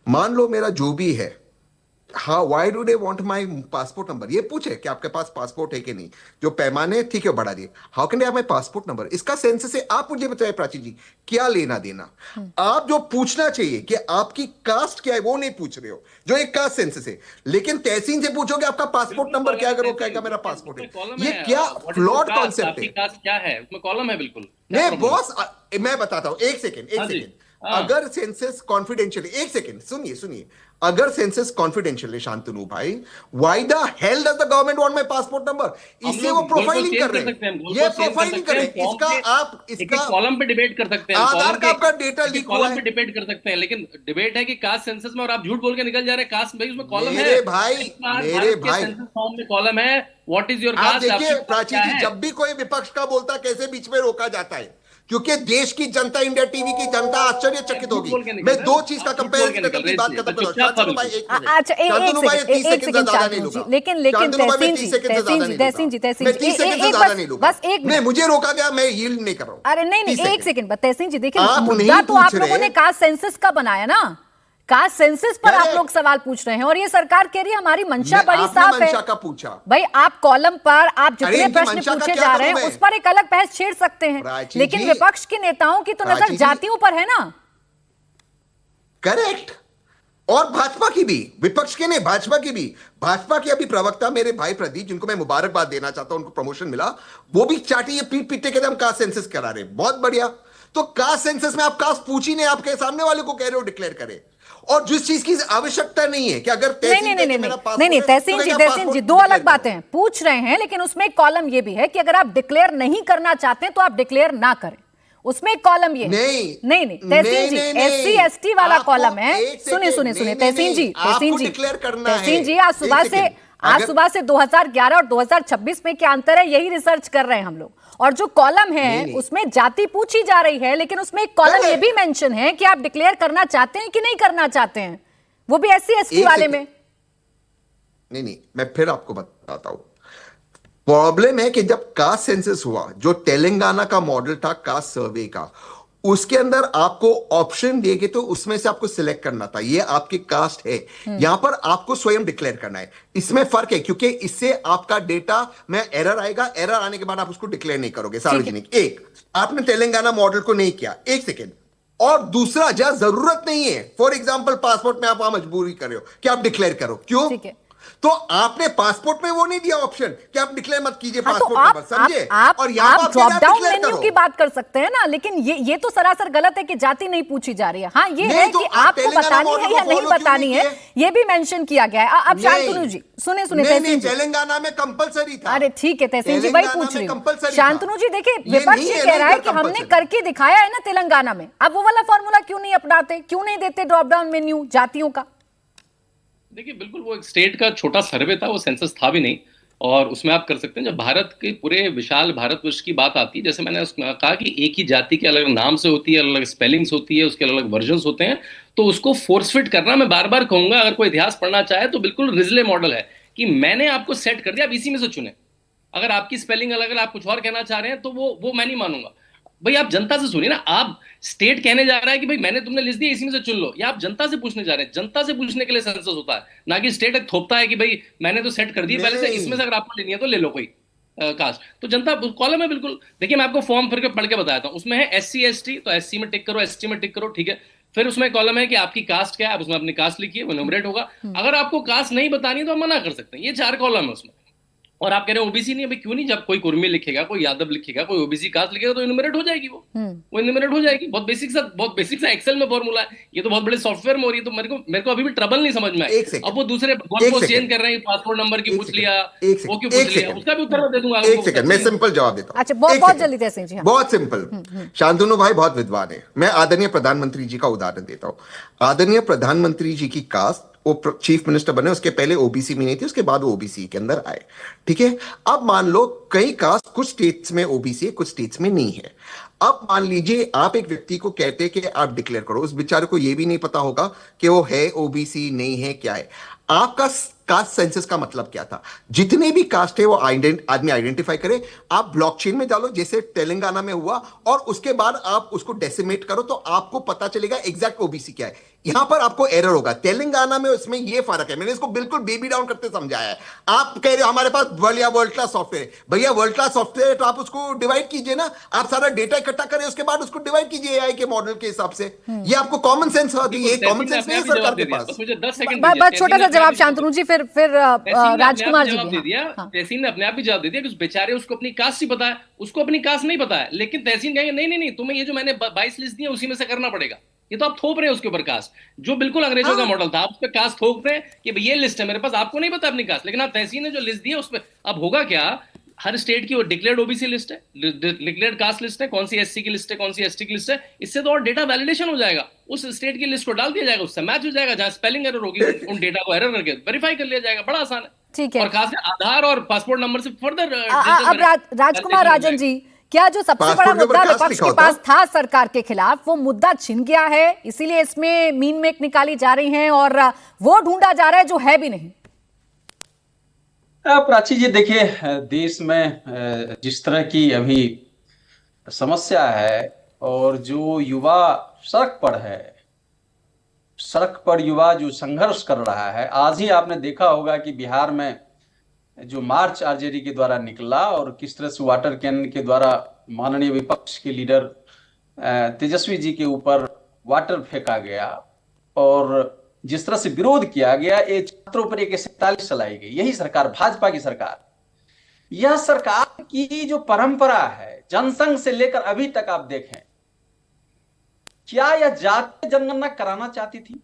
मान लो मेरा जो भी है, हाँ, why do they want my passport number? ये पूछे कि आपके पास पासपोर्ट है कि नहीं, जो पैमाने ठीक है बढ़ा दिए। How can they have my passport number? इसका सेंसस से आप मुझे बताए प्राची जी, क्या लेना देना? आप जो पूछना चाहिए कि आपकी कास्ट क्या है वो नहीं पूछ रहे हो, जो एक कास्ट सेंसस है। लेकिन तहसीन से पूछोगे आपका पासपोर्ट नंबर क्या, अगर वो कहेगा मेरा पासपोर्ट है। ये क्या फ्लॉड कॉन्सेप्ट है? कास्ट क्या है उसमें कॉलम है बिल्कुल। नहीं बॉस, मैं बताता हूं, एक सेकेंड। हाँ। अगर सेंसस कॉन्फिडेंशियल, एक सेकेंड सुनिए, अगर सेंसस कॉन्फिडेंशियल है शांतनु भाई, why the hell does the government want my passport number? इससे वो प्रोफाइलिंग कर रहे हैं, ये प्रोफाइलिंग कर रहे हैं। इसका कॉलम पे डिबेट कर सकते हैं, आधार का आपका डेटा लीक हुआ कॉलम है, पे डिबेट कर सकते हैं, लेकिन डिबेट है कि कास्ट सेंसस में, और आप झूठ बोल के निकल जा रहे हैं कास्ट भाई, उसमें कॉलम है मेरे भाई सेंसस फॉर्म में कॉलम है, व्हाट इज योर आप कास्ट। देखिए प्राची जी, जब भी कोई विपक्ष का बोलता कैसे बीच में रोका जाता है, क्योंकि देश की जनता, इंडिया टीवी की जनता आश्चर्यचकित होगी। मैं दो चीज का कंपैरिजन करके बात खत्म करूंगा। शांतनु भाई एक मिनट, अच्छा शांतनु भाई 30 सेकंड से ज्यादा नहीं लूंगा। लेकिन तहसीन जी, मैं 30 सेकंड से ज्यादा नहीं लूंगा। बस एक नहीं, मुझे रोका गया, मैं यील्ड नहीं कर रहा हूं। अरे नहीं, एक सेकंड बस तहसीन जी, देखिए आप मुद्दा नहीं तो आप पूछ लोगों रहे। ने कास्ट सेंसस का बनाया ना, कास्ट सेंसस पर आप Correct। लोग सवाल पूछ रहे हैं, और ये सरकार कह रही है हमारी मंशा मैं- बड़ी आपने साफ है। मंशा का पूछा भाई आप कॉलम पर आप अरे जितने इनकी प्रश्न मंशा का पूछे क्या जा करूं रहे हैं मैं? उस पर एक अलग बहस छेड़ सकते हैं, प्राची लेकिन जी- विपक्ष की नेताओं की तो प्राची नजर जी- जातियों पर है ना। करेक्ट। और भाजपा की भी, विपक्ष के नहीं, भाजपा की भी। भाजपा के अभी प्रवक्ता मेरे भाई प्रदीप, जिनको मैं मुबारकबाद देना चाहता हूं, उनको प्रमोशन मिला, वो भी चाटी ये पीट पीटे कहते हम कास्ट सेंसस करा रहे। बहुत बढ़िया। तो कास्ट सेंसस में आप कास्ट पूछ ही नहीं, आपके सामने वाले को कह रहे हो डिक्लेयर करे, और जिस चीज की आवश्यकता नहीं है कि अगर नहीं तहसीन जी दो अलग बातें हैं। पूछ रहे हैं, लेकिन उसमें एक कॉलम ये भी है कि अगर आप डिक्लेयर नहीं करना चाहते हैं तो आप डिक्लेयर ना करें, उसमें एक कॉलम ये नहीं तहसीन जी, SC ST वाला कॉलम है। सुनिए तहसीन जी, आज सुबह से 2011 और 2026 में क्या अंतर है, यही रिसर्च कर रहे हैं हम लोग। और जो कॉलम है उसमें जाति पूछी जा रही है, लेकिन उसमें एक कॉलम ये भी मेंशन है कि आप डिक्लेयर करना चाहते हैं कि नहीं करना चाहते हैं, वो भी SC ST वाले में। नहीं, मैं फिर आपको बताता हूं। प्रॉब्लम है कि जब कास्ट सेंसस हुआ, जो तेलंगाना का मॉडल था कास्ट सर्वे का, उसके अंदर आपको ऑप्शन दिए गए, तो उसमें से आपको सिलेक्ट करना था, ये आपकी कास्ट है। यहां पर आपको स्वयं डिक्लेयर करना है। इसमें फर्क है, क्योंकि इससे आपका डेटा में एरर आएगा, एरर आने के बाद आप उसको डिक्लेयर नहीं करोगे सार्वजनिक। एक, आपने तेलंगाना मॉडल को नहीं किया, एक सेकेंड। और दूसरा, जहां जरूरत नहीं है, फॉर एग्जाम्पल पासपोर्ट में आप वहां मजबूरी कर रहे हो कि आप डिक्लेयर करो, क्यों? तो आपने पासपोर्ट में वो नहीं दिया ऑप्शन कि आप डिक्लेयर मत कीजिए पासपोर्ट नंबर, समझे? और आप ड्रॉप डाउन मेन्यू की बात कर सकते हैं ना, लेकिन ये तो सरासर गलत है कि जाति नहीं पूछी जा रही है। हाँ, ये है कि आपको बतानी है या नहीं बतानी है, ये भी मेंशन किया गया है। अब शांतनु जी सुने तहसीन जी, तेलंगाना में कंपलसरी था। अरे ठीक है तहसीन जी, वही पूछ रही हूँ। शांतनु जी देखिए, विपक्ष ये कह रहा है कि हमने करके दिखाया है ना तेलंगाना में, अब वो वाला फॉर्मूला क्यों नहीं अपनाते, क्यों नहीं देते ड्रॉप डाउन मेन्यू जातियों का? देखिए बिल्कुल, वो एक स्टेट का छोटा सर्वे था, वो सेंसस था भी नहीं, और उसमें आप कर सकते हैं। जब भारत के पूरे विशाल भारतवर्ष की बात आती है, जैसे मैंने कहा कि एक ही जाति के अलग नाम से होती है, अलग स्पेलिंग्स होती है, उसके अलग वर्जन्स होते हैं, तो उसको फोर्स फिट करना, मैं बार बार कहूंगा, अगर कोई इतिहास पढ़ना चाहे तो बिल्कुल रिजले मॉडल है कि मैंने आपको सेट कर दिया, आप इसी में से चुने। अगर आपकी स्पेलिंग अलग, अगर आप कुछ और कहना चाह रहे हैं तो वो मैं नहीं मानूंगा। भाई आप जनता से सुनिए ना, आप स्टेट कहने जा रहा है कि भाई मैंने तुमने लिस्ट दी, इसी में से चुन लो, या आप जनता से पूछने जा रहे हैं। जनता से पूछने के लिए सेंसस होता है, ना कि स्टेट एक थोपता है कि भाई मैंने तो सेट कर दी पहले से, इसमें से अगर आपको लेनी है तो ले लो कोई कास्ट। तो जनता कॉलम है बिल्कुल। देखिए मैं आपको फॉर्म फिर पढ़ के बताता हूँ, उसमें है SC ST, तो SC में टिक करो, ST में टिक करो, ठीक है। फिर उसमें कॉलम है कि आपकी कास्ट क्या है, आप उसमें अपनी कास्ट लिखिए, वो न्यूमरेट होगा। अगर आपको कास्ट नहीं बतानी है तो हम मना कर सकते हैं। ये 4 कॉलम है उसमें। और आप कह रहे हो ओबीसी नहीं है, भाई क्यों नहीं? जब कोई कुर्मी लिखेगा, कोई यादव लिखेगा, कोई ओबीसी कास्ट लिखेगा तो इन्यूमरेट हो जाएगी, वो इन्यूमरेट हो जाएगी। बहुत बेसिक सा एक्सेल में फॉर्मूला है, ये तो बहुत बड़े सॉफ्टवेयर में हो रही है। तो मेरे को अभी भी ट्रबल नहीं समझ में आया। अब वो दूसरे बहुत चेंज कर रहे हैं, पासपोर्ट नंबर की पूछ लिया, वो क्यों पूछ लिया, उसका भी उत्तर मैं दे दूंगा। एक सेकंड, मैं सिंपल जवाब देता हूं। अच्छा, बहुत जल्दी तहसीन जी, बहुत सिंपल। शांतनु भाई बहुत विद्वान है। मैं आदरणीय प्रधानमंत्री जी का उदाहरण देता हूं। आदरणीय प्रधानमंत्री जी की कास्ट वो चीफ मिनिस्टर बने, उसके पहले ओबीसी में नहीं थी, उसके बाद वो ओबीसी के अंदर आए। ठीक है, अब मान लो कई कास्ट कुछ स्टेट्स में ओबीसी है, कुछ स्टेट्स में नहीं है। अब मान लीजिए आप एक व्यक्ति को कहते हैं कि आप डिक्लेयर करो, उस बेचारे को यह भी नहीं पता होगा कि वो है ओबीसी नहीं है, क्या है। आपका कास्ट सेंसस का मतलब क्या था? जितने भी कास्ट है वो आदमी आइडेंटिफाई करे, आप ब्लॉकचेन में डालो जैसे तेलंगाना में हुआ, और उसके बाद आप उसको डेसिमेट करो तो आपको पता चलेगा एग्जैक्ट ओबीसी क्या है। यहां पर आपको एरर होगा। तेलंगाना में उसमें यह फर्क है, मैंने इसको बिल्कुल बेबी डाउन करते समझाया है। आप कह रहे हो हमारे पास वर्ल्ड क्लास सॉफ्टवेयर है, भैया वर्ल्ड क्लास सॉफ्टवेयर है तो आप उसको डिवाइड कीजिए ना, आप सारा डेटा इकट्ठा करें, उसके बाद उसको डिवाइड कीजिए एआई के मॉडल के हिसाब से। ये आपको कॉमन सेंस होगी, ये कॉमन सेंस नहीं है सरकार के पास। मुझे 10 सेकंड बस छोटा सा जवाब शांतनु जी, फिर राजकुमार जी जवाब दे भी। दिया। हाँ। तहसीन ने अपने आप भी जवाब दे दिया कि उस बेचारे उसको अपनी कास्ट ही पता है, उसको अपनी कास्ट नहीं पता है, लेकिन तहसीन कहेंगे नहीं नहीं नहीं, तुम्हें ये जो मैंने 22 लिस्ट दी है उसी में से करना पड़ेगा। ये तो आप थोप रहे हैं उसके ऊपर कास्ट, जो बिल्कुल अंग्रेजों का मॉडल था, आप उस पर कास्ट थोप रहे हैं कि ये लिस्ट है मेरे पास, आपको नहीं पता अपनी कास्ट, लेकिन आप तहसीन ने जो लिस्ट दी है उस पर अब होगा क्या, हर स्टेट की वो डिक्लेयर्ड ओबीसी लिस्ट है, डिक्लेयर्ड कास्ट लिस्ट है, कौन सी एससी की लिस्ट है, कौन सी एसटी की लिस्ट है, इससे तो और डेटा वैलिडेशन हो जाएगा, उस स्टेट की लिस्ट को डाल दिया जाएगा, उससे मैच हो जाएगा, जहां स्पेलिंग एरर होगी उन डेटा को एरर करके वेरीफाई कर लिया जाएगा, बड़ा आसान है। ठीक है, और खास आधार और पासपोर्ट नंबर से फर्दर अब राजकुमार राजन जी, क्या जो सबसे बड़ा मुद्दा विपक्ष के पास था सरकार के खिलाफ, वो मुद्दा छिन गया है, इसीलिए इसमें मीन मेक निकाली जा रही हैं और वो ढूंढा जा रहा है जो है भी नहीं? प्राची जी देखिए, देश में जिस तरह की अभी समस्या है और जो युवा सड़क पर है, सड़क पर युवा जो संघर्ष कर रहा है, आज ही आपने देखा होगा कि बिहार में जो मार्च आरजेडी के द्वारा निकला और किस तरह से वाटर कैनन के द्वारा माननीय विपक्ष के लीडर तेजस्वी जी के ऊपर वाटर फेंका गया और जिस तरह से विरोध किया गया, ये छात्रों पर 147 चलाई गई। यही सरकार, भाजपा की सरकार, यह सरकार की जो परंपरा है जनसंघ से लेकर अभी तक आप देखें, क्या यह जातीय जनगणना कराना चाहती थी?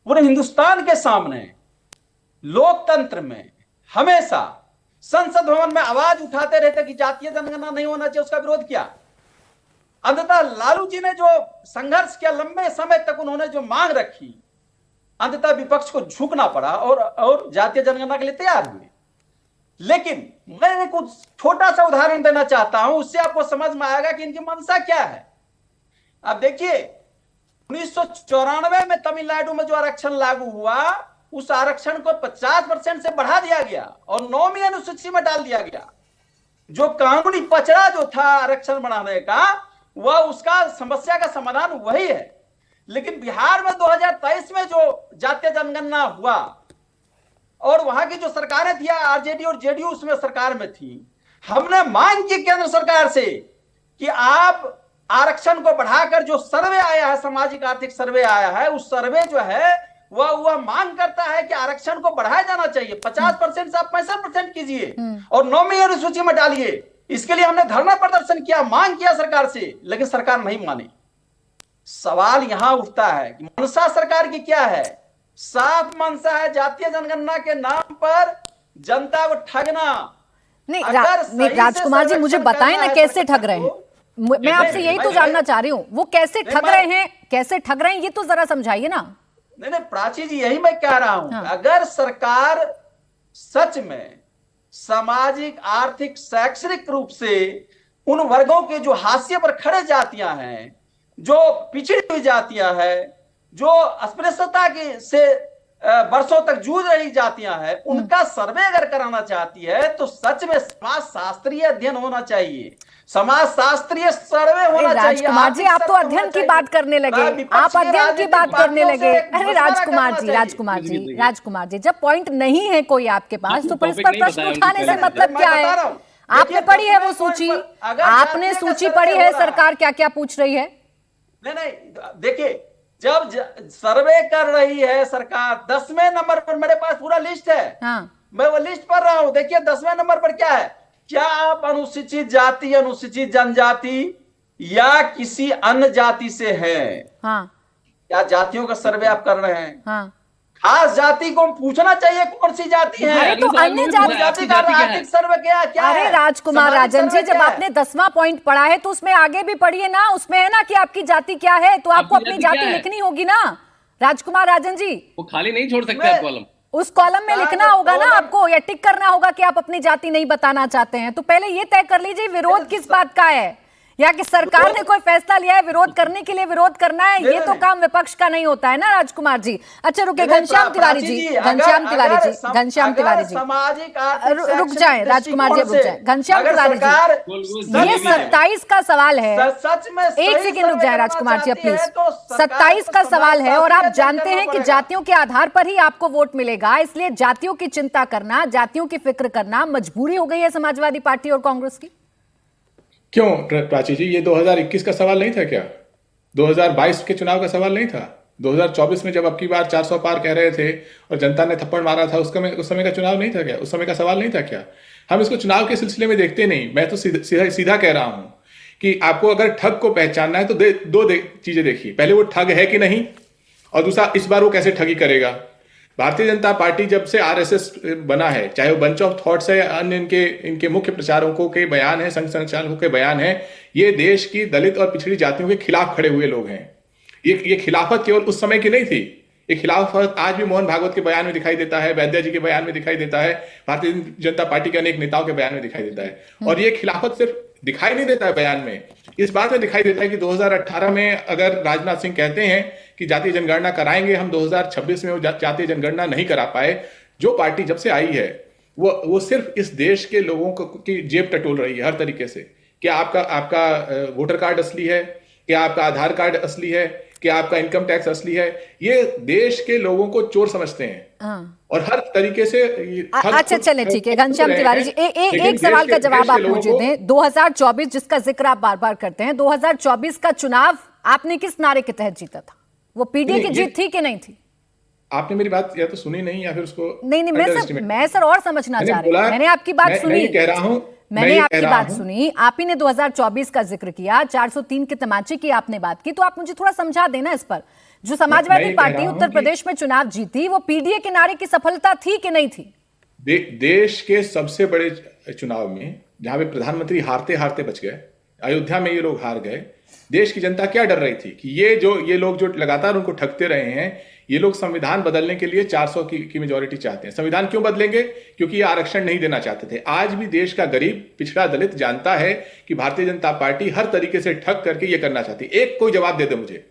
पूरे हिंदुस्तान के सामने लोकतंत्र में हमेशा संसद भवन में आवाज उठाते रहते कि जातीय जनगणना नहीं होना चाहिए, उसका विरोध किया। अंततः लालू जी ने जो संघर्ष किया, लंबे समय तक उन्होंने जो मांग रखी, अंततः विपक्ष को झुकना पड़ा और जातीय जनगणना के लिए तैयार हुए। लेकिन मैं कुछ छोटा सा उदाहरण देना चाहता हूं, उससे आपको समझ में आएगा कि इनकी मंशा क्या है। अब देखिए, 1994 में तमिलनाडु में जो आरक्षण लागू हुआ, उस आरक्षण को 50% से बढ़ा दिया गया और 9वीं अनुसूची में डाल दिया गया। जो कानूनी पचड़ा जो था आरक्षण बढ़ाने का, वह उसका समस्या का समाधान वही है। लेकिन बिहार में 2023 में जो जातीय जनगणना हुआ और वहां की जो सरकारें थी, आरजेडी और जेडीयू उसमें सरकार में थी, हमने मांग की केंद्र सरकार से कि आप आरक्षण को बढ़ाकर, जो सर्वे आया है, सामाजिक आर्थिक सर्वे आया है, उस सर्वे जो है वह मांग करता है कि आरक्षण को बढ़ाया जाना चाहिए, 50% से आप 65% कीजिए और 9वीं अनुसूची में डालिए। इसके लिए हमने धरना प्रदर्शन किया, मांग किया सरकार से, लेकिन सरकार नहीं मानी। सवाल यहां उठता है कि मंशा सरकार की क्या है? साफ मंशा है जातीय जनगणना के नाम पर जनता को ठगना। नहीं राजकुमार जी, मुझे बताएं ना कैसे ठग रहे हैं। मैं आपसे यही तो जानना चाह रही हूँ, वो कैसे ठग रहे हैं, कैसे ठग रहे हैं, ये तो जरा समझाइए ना। नहीं प्राची जी, यही मैं कह रहा हूं। हाँ। अगर सरकार सच में सामाजिक, आर्थिक, शैक्षणिक रूप से उन वर्गों के जो हाशिए पर खड़े जातियां हैं, जो पिछड़ी हुई जातियां हैं, जो अस्पृश्यता के से वर्षों तक जूझ रही जातियां हैं, उनका सर्वे अगर कराना चाहती है तो सच में समाज शास्त्रीय अध्ययन होना चाहिए, समाज शास्त्रीय सर्वे होना चाहिए। राजकुमार जी, आप तो अध्ययन की बात करने लगे, आप अध्ययन की बात करने लगे। अरे राजकुमार जी, जब पॉइंट नहीं है कोई आपके पास तो इस पर प्रश्न उठाने से मतलब क्या है? आपने पढ़ी है वो सूची, आपने सूची पढ़ी है सरकार क्या क्या पूछ रही है? नहीं, देखिए, जब सर्वे कर रही है सरकार, 10वें नंबर पर मेरे पास पूरा लिस्ट है। हाँ। मैं वो लिस्ट पढ़ रहा हूं। देखिए 10वें नंबर पर क्या है? क्या आप अनुसूचित जाति, अनुसूचित जनजाति या किसी अन्य जाति से हैं? हाँ। क्या जातियों का सर्वे आप कर रहे हैं? हाँ। खास जाति को पूछना चाहिए कौन सी जाति है। अरे तो अन्य जाति का आर्थिक सर्वे क्या अरे राजकुमार राजन जी, जब आपने 10वां पॉइंट पढ़ा है तो उसमें आगे भी पढ़िए ना, उसमें है ना कि आपकी जाति क्या है, तो आपको अपनी जाति लिखनी होगी ना। राजकुमार राजन जी, वो खाली नहीं छोड़ सकते आप कॉलम। उस कॉलम में लिखना होगा ना आपको, या टिक करना होगा कि आप अपनी जाति नहीं बताना चाहते हैं। तो पहले ये तय कर लीजिए विरोध किस बात का है, या कि सरकार ने कोई फैसला लिया है विरोध करने के लिए विरोध करना है। ये तो काम विपक्ष का नहीं होता है ना राजकुमार जी। अच्छा रुके, घनश्याम तिवारी जी, घनश्याम तिवारी जी, घनश्याम तिवारी जी रुक जाए, राजकुमार जी रुक जाए। घनश्याम तिवारी जी, ये 27 का सवाल है, सच में एक सेकेंड रुक जाए राजकुमार जी प्लीज। 27 का सवाल है और आप जानते हैं कि जातियों के आधार पर ही आपको वोट मिलेगा, इसलिए जातियों की चिंता करना, जातियों की फिक्र करना मजबूरी हो गई है समाजवादी पार्टी और कांग्रेस की। क्यों प्राची जी, ये 2021 का सवाल नहीं था क्या? 2022 के चुनाव का सवाल नहीं था? 2024 में जब अब की बार 400 पार कह रहे थे और जनता ने थप्पड़ मारा था, उस समय का चुनाव नहीं था क्या? उस समय का सवाल नहीं था क्या? हम इसको चुनाव के सिलसिले में देखते नहीं। मैं तो सीधा कह रहा हूं कि आपको अगर ठग को पहचानना है तो दो चीजें देखिए। पहले वो ठग है कि नहीं, और दूसरा इस बार वो कैसे ठगी करेगा। भारतीय जनता पार्टी जब से आरएसएस बना है, चाहे वो बंच ऑफ थॉट्स है, अन्य इनके मुख्य प्रचारकों के बयान है, संघ संचालकों के बयान है, ये देश की दलित और पिछड़ी जातियों के खिलाफ खड़े हुए लोग हैं। ये खिलाफत केवल उस समय की नहीं थी, ये खिलाफत आज भी मोहन भागवत के बयान में दिखाई देता है, वैद्य जी के बयान में दिखाई देता है, भारतीय जनता पार्टी के अनेक नेताओं के बयान में दिखाई देता है। और ये खिलाफत सिर्फ दिखाई नहीं देता है बयान में, इस बात में दिखाई देता है कि 2018 में अगर राजनाथ सिंह कहते हैं कि जातीय जनगणना कराएंगे, हम 2026 में वो जातीय जनगणना नहीं करा पाए। जो पार्टी जब से आई है वो सिर्फ इस देश के लोगों की जेब टटोल रही है हर तरीके से। क्या आपका वोटर कार्ड असली है? क्या आपका आधार कार्ड असली है? क्या आपका इनकम टैक्स असली है? ये देश के लोगों को चोर समझते हैं और हर तरीके से। अच्छा चले ठीक है घनश्याम तिवारी जी, एक सवाल का जवाब आप मुझे दें। 2024 जिसका जिक्र आप बार बार करते हैं, 2024 का चुनाव आपने किस नारे के तहत जीता था? वो पीडीए की जीत थी कि नहीं थी? आपने मेरी बात या तो सुनी नहीं या फिर उसको नहीं मैं सर और समझना चाह रही हूं। मैंने आपकी बात सुनी, मैं कह रहा हूं, मैंने आपकी बात सुनी, आप ही ने 2024 का जिक्र किया, 403 के तमाचे की आपने बात की, तो आप मुझे थोड़ा समझा देना इस पर। जो समाजवादी पार्टी उत्तर प्रदेश में चुनाव जीती, वो पीडीए के नारे की सफलता थी कि नहीं थी? देश के सबसे बड़े चुनाव में जहां पे प्रधानमंत्री हारते हारते बच गए, अयोध्या में ये लोग हार गए, देश की जनता क्या डर रही थी कि ये लोग जो लगातार उनको ठगते रहे हैं, ये लोग संविधान बदलने के लिए 400 की मेजॉरिटी चाहते हैं। संविधान क्यों बदलेंगे? क्योंकि ये आरक्षण नहीं देना चाहते थे। आज भी देश का गरीब पिछड़ा दलित जानता है कि भारतीय जनता पार्टी हर तरीके से ठग करके ये करना चाहती है। एक कोई जवाब दे दे मुझे,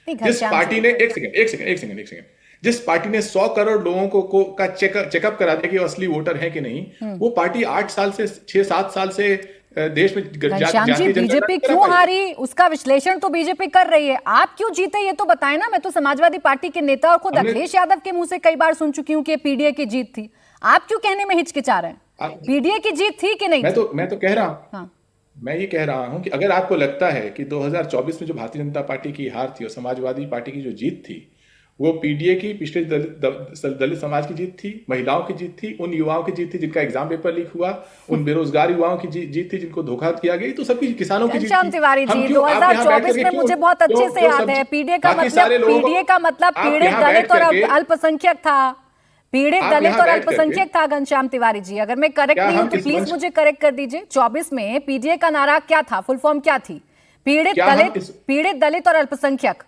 जिस पार्टी ने एक सेकंड जिस पार्टी ने 100 करोड़ लोगों का चेकअप करा दिया कि वो असली वोटर है कि नहीं, वो पार्टी 8 साल से 6-7 साल से देश में बीजेपी क्यों हारी, उसका विश्लेषण तो बीजेपी कर रही है। आप क्यों जीते ये तो बताएं ना। मैं तो समाजवादी पार्टी के नेता और खुद अखिलेश यादव के मुंह से कई बार सुन चुकी हूँ कि पीडीए की जीत थी। आप क्यों कहने में हिचकिचा रहे हैं? पीडीए की जीत थी कि नहीं? मैं तो कह रहा हूँ, मैं ये कह रहा हूं कि अगर आपको लगता है कि 2024 में जो भारतीय जनता पार्टी की हार थी और समाजवादी पार्टी की जो जीत थी वो पीडीए की पिछले दलित समाज की जीत थी, महिलाओं की जीत थी, उन युवाओं की जीत थी जिनका एग्जाम पेपर लीक हुआ, उन बेरोजगार युवाओं की जीत थी जिनको धोखा किया गया, तो सबकी किसानों की जीत थी। तिवारी जी, 2024 में मुझे बहुत अच्छे से याद है, पीडीए का मतलब पीड़ित दलित और अल्पसंख्यक था। पीड़ित दलित और अल्पसंख्यक था घनश्याम तिवारी जी। अगर मैं करेक्ट नहीं हूं तो प्लीज मुझे करेक्ट कर दीजिए। 24 में पीडीए का नारा क्या था, फुल फॉर्म क्या थी? पीड़ित दलित और अल्पसंख्यक।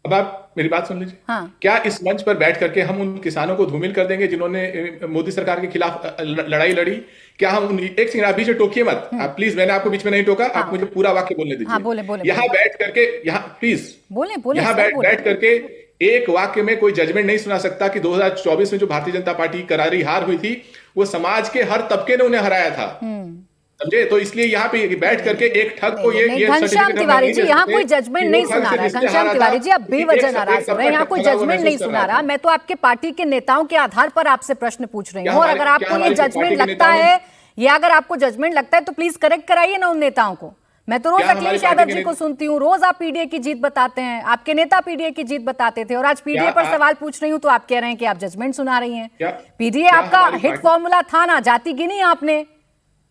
अब आप मेरी बात सुन लीजिए। हाँ। क्या इस मंच पर बैठ करके हम उन किसानों को धूमिल कर देंगे जिन्होंने मोदी सरकार के खिलाफ लड़ाई लड़ी? क्या हम एक सेकंड, आप बीच में टोकिए मत आप प्लीज। मैंने आपको बीच में नहीं टोका। आप मुझे पूरा वाक्य बोलने दीजिए। हाँ, बोले। यहाँ बैठ करके, यहाँ प्लीज बोले यहाँ बैठ करके एक वाक्य में कोई जजमेंट नहीं सुना सकता कि 2024 में जो भारतीय जनता पार्टी करारी हार हुई थी वो समाज के हर तबके ने उन्हें हराया था, समझे? तो इसलिए यहाँ पे बैठ करके एक ठग को ये घनश्याम तिवारी जी यहाँ कोई जजमेंट नहीं सुना रहा है। घनश्याम तिवारी जी आप बेवजह नाराज हो रहे हैं, यहाँ कोई जजमेंट नहीं सुना रहा। मैं तो आपके पार्टी के नेताओं के आधार पर आपसे प्रश्न पूछ रही हूँ, और अगर आपको ये जजमेंट लगता है, अगर आपको जजमेंट लगता है तो प्लीज करेक्ट कराइए ना उन नेताओं को। मैं तो रोज अखिलेश यादव जी को सुनती हूँ, रोज आप पीडीए की जीत बताते हैं, आपके नेता पीडीए की जीत बताते थे, और आज पीडीए पर सवाल पूछ रही हूँ तो आप कह रहे हैं कि आप जजमेंट सुना रही हैं। पीडीए आपका हिट फॉर्मूला था ना, जाति गिनी आपने,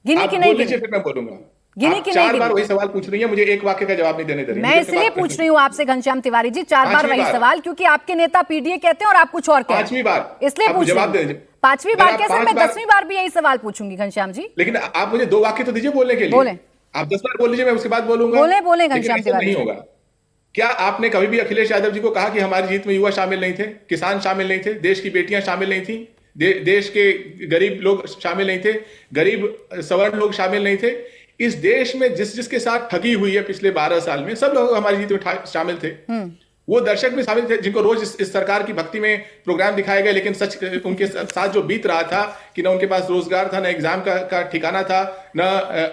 गिनी की नहीं गिनी? फिर मैं बोलूंगा। गिनी की नहीं? 4 बार वही सवाल पूछ रही है, मुझे एक वाक्य का जवाब नहीं देने दे रही। मैं इसलिए पूछ रही हूँ आपसे घनश्याम तिवारी जी 4 बार वही सवाल, क्योंकि आपके नेता पीडीए कहते हैं और आप कुछ और कहते हैं। 5वीं बार इसलिए पूछ रही हूं। 5वीं बार कैसे? मैं 10वीं बार भी यही सवाल पूछूंगी घनश्याम जी। लेकिन आप मुझे 2 वाक्य तो दीजिए बोलने के लिए। बोले। आप 10 बार बोल लीजिए, मैं उसके बाद बोलूंगा। बोले घनश्याम तिवारी। नहीं होगा। क्या आपने कभी भी अखिलेश यादव जी को कहा कि हमारी जीत में युवा शामिल नहीं थे, किसान शामिल नहीं थे, देश की बेटियां शामिल नहीं थी, देश के गरीब लोग शामिल नहीं थे, गरीब सवर्ण लोग शामिल नहीं थे? इस देश में जिसके साथ ठगी हुई है पिछले 12 साल में, सब लोग हमारी जीत में शामिल थे। वो दर्शक भी शामिल थे जिनको रोज इस सरकार की भक्ति में प्रोग्राम दिखाए गए, लेकिन सच उनके साथ जो बीत रहा था कि ना उनके पास रोजगार था, ना एग्जाम का ठिकाना था, ना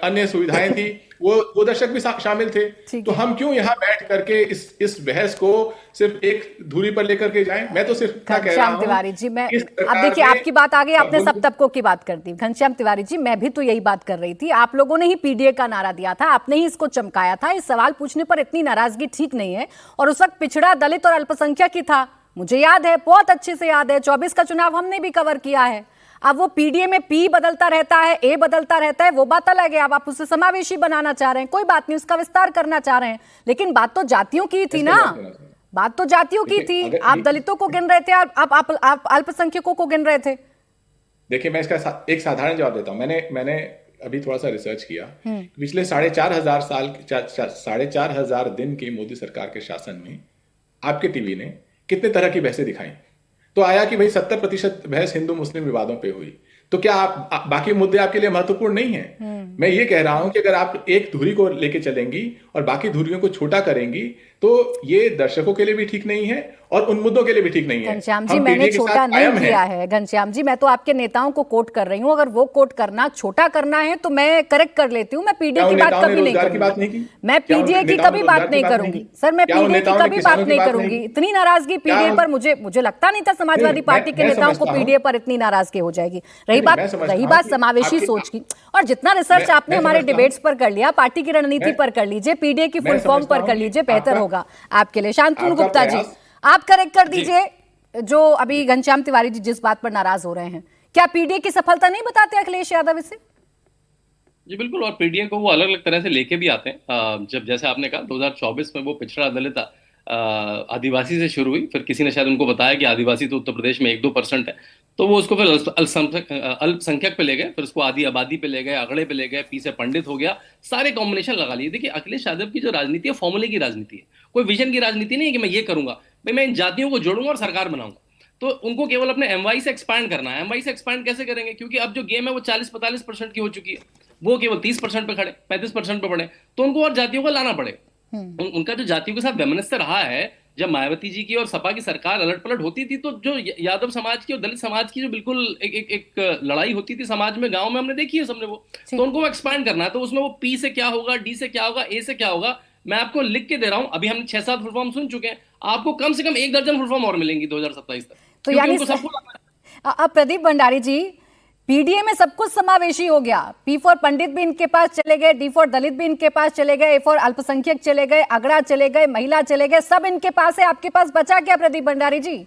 अन्य सुविधाएं थी, वो दर्शक भी शामिल थे। तो हम क्यों यहाँ बैठ करके इस बहस को सिर्फ एक धुरी पर लेकर के जाएं? मैं तो सिर्फ क्या कह रहा हूं, तिवारी जी, मैं अब देखिए आपकी बात आ गई, आपने सब तबकों की बात कर दी। घनश्याम तिवारी जी, मैं भी तो यही बात कर रही थी। आप लोगों ने ही पीडीए का नारा दिया था, आपने ही इसको चमकाया था। इस सवाल पूछने पर इतनी नाराजगी ठीक नहीं है। और उस वक्त पिछड़ा, दलित और अल्पसंख्यक ही था, मुझे याद है, बहुत अच्छे से याद है। 24 का चुनाव हमने भी कवर किया है। अब वो पीडीए में पी बदलता रहता है, ए बदलता रहता है, वो बात अलग है। अब आप उसे समावेशी बनाना चाह रहे हैं, कोई बात नहीं, उसका विस्तार करना चाह रहे हैं, लेकिन बात तो जातियों की थी ना, बात तो जातियों की थी। आप दलितों को गिन रहे थे, आप अल्पसंख्यकों को गिन रहे थे। देखिए, मैं इसका एक साधारण जवाब देता हूं। मैंने अभी थोड़ा सा रिसर्च किया। पिछले 4,500 दिन की मोदी सरकार के शासन में आपके टीवी ने कितने तरह की बहसें दिखाई? तो आया कि भाई 70% बहस हिंदू मुस्लिम विवादों पे हुई। तो क्या बाकी मुद्दे आपके लिए महत्वपूर्ण नहीं है? मैं ये कह रहा हूं कि अगर आप एक धुरी को लेके चलेंगी और बाकी धुरियों को छोटा करेंगी, तो ये दर्शकों के लिए भी ठीक नहीं है और उन मुद्दों के लिए भी ठीक नहीं है। घनश्याम जी, मैंने छोटा नहीं किया है। घनश्याम जी, मैं तो आपके नेताओं को कोट कर रही हूँ। अगर वो कोट करना, छोटा करना है तो मैं करेक्ट कर लेती हूँ। मैं पीडीए की बात कभी नहीं करूंगी। मैं पीडीए की कभी बात नहीं करूंगी सर, मैं पीडीए की कभी बात नहीं करूंगी। इतनी नाराजगी पीडीए पर, मुझे लगता नहीं था समाजवादी पार्टी के नेताओं को पीडीए पर इतनी नाराजगी हो जाएगी। रही बात समावेशी सोच की, और जितना रिसर्च आपने हमारे डिबेट्स पर कर लिया, पार्टी की रणनीति पर कर लीजिए, पीडीए की फुल फॉर्म पर कर लीजिए, बेहतर होगा आपके लिए। शांतनु गुप्ता जी, आप करेक्ट कर दीजिए जो अभी घनश्याम तिवारी जी जिस बात पर नाराज हो रहे हैं। क्या पीडीए की सफलता नहीं बताते अखिलेश यादव इसे? जी बिल्कुल, और पीडीए को वो अलग अलग तरह से लेके भी आते हैं। जब जैसे आपने कहा 2024 में वो पिछड़ा दलित आदिवासी से शुरू हुई, फिर किसी ने शायद उनको बताया कि आदिवासी तो उत्तर प्रदेश में 1-2% है, तो वो उसको फिर अल्पसंख्यक पे ले गए, फिर उसको आदि आबादी पे ले गए, अगड़े पे ले गए, पी से पंडित हो गया, सारे कॉम्बिनेशन लगा लिए। देखिए, अखिलेश यादव की जो राजनीति है फॉर्मूले की राजनीति है, कोई विजन की राजनीति नहीं है कि मैं ये करूंगा, भाई मैं इन जातियों को जोड़ूंगा और सरकार बनाऊंगा। तो उनको केवल अपने एमवाई से एक्सपैंड करना है। एमवाई से एक्सपैंड कैसे करेंगे? क्योंकि अब जो गेम है वो 40-45% की हो चुकी है, वो केवल 30% पे खड़े, 35% पे पड़े, तो उनको और जातियों को लाना पड़ेगा। उनका जो जातियों के साथ वैमनस्य रहा है, जब मायावती जी की और सपा की सरकार अलट पलट होती थी, तो जो यादव समाज की और दलित समाज की जो बिल्कुल एक लड़ाई होती थी समाज में, गांव में, हमने देखी है सबने वो। तो उनको एक्सपैंड करना है, तो उसमें वो पी से क्या होगा, डी से क्या होगा, ए से क्या होगा, मैं आपको लिख के दे रहा हूं। अभी हमने 6-7 फुल फॉर्म सुन चुके हैं, आपको कम से कम 1 दर्जन फुल फॉर्म और मिलेंगी 2027 तक। तो यानी अब प्रदीप भंडारी जी, पीडीए में सब कुछ समावेशी हो गया। पी फॉर पंडित भी इनके पास चले गए, डी फॉर दलित भी इनके पास चले गए, ए फॉर अल्पसंख्यक चले गए, अगड़ा चले गए, महिला चले गए, सब इनके पास है। आपके पास बचा क्या प्रदीप भंडारी जी?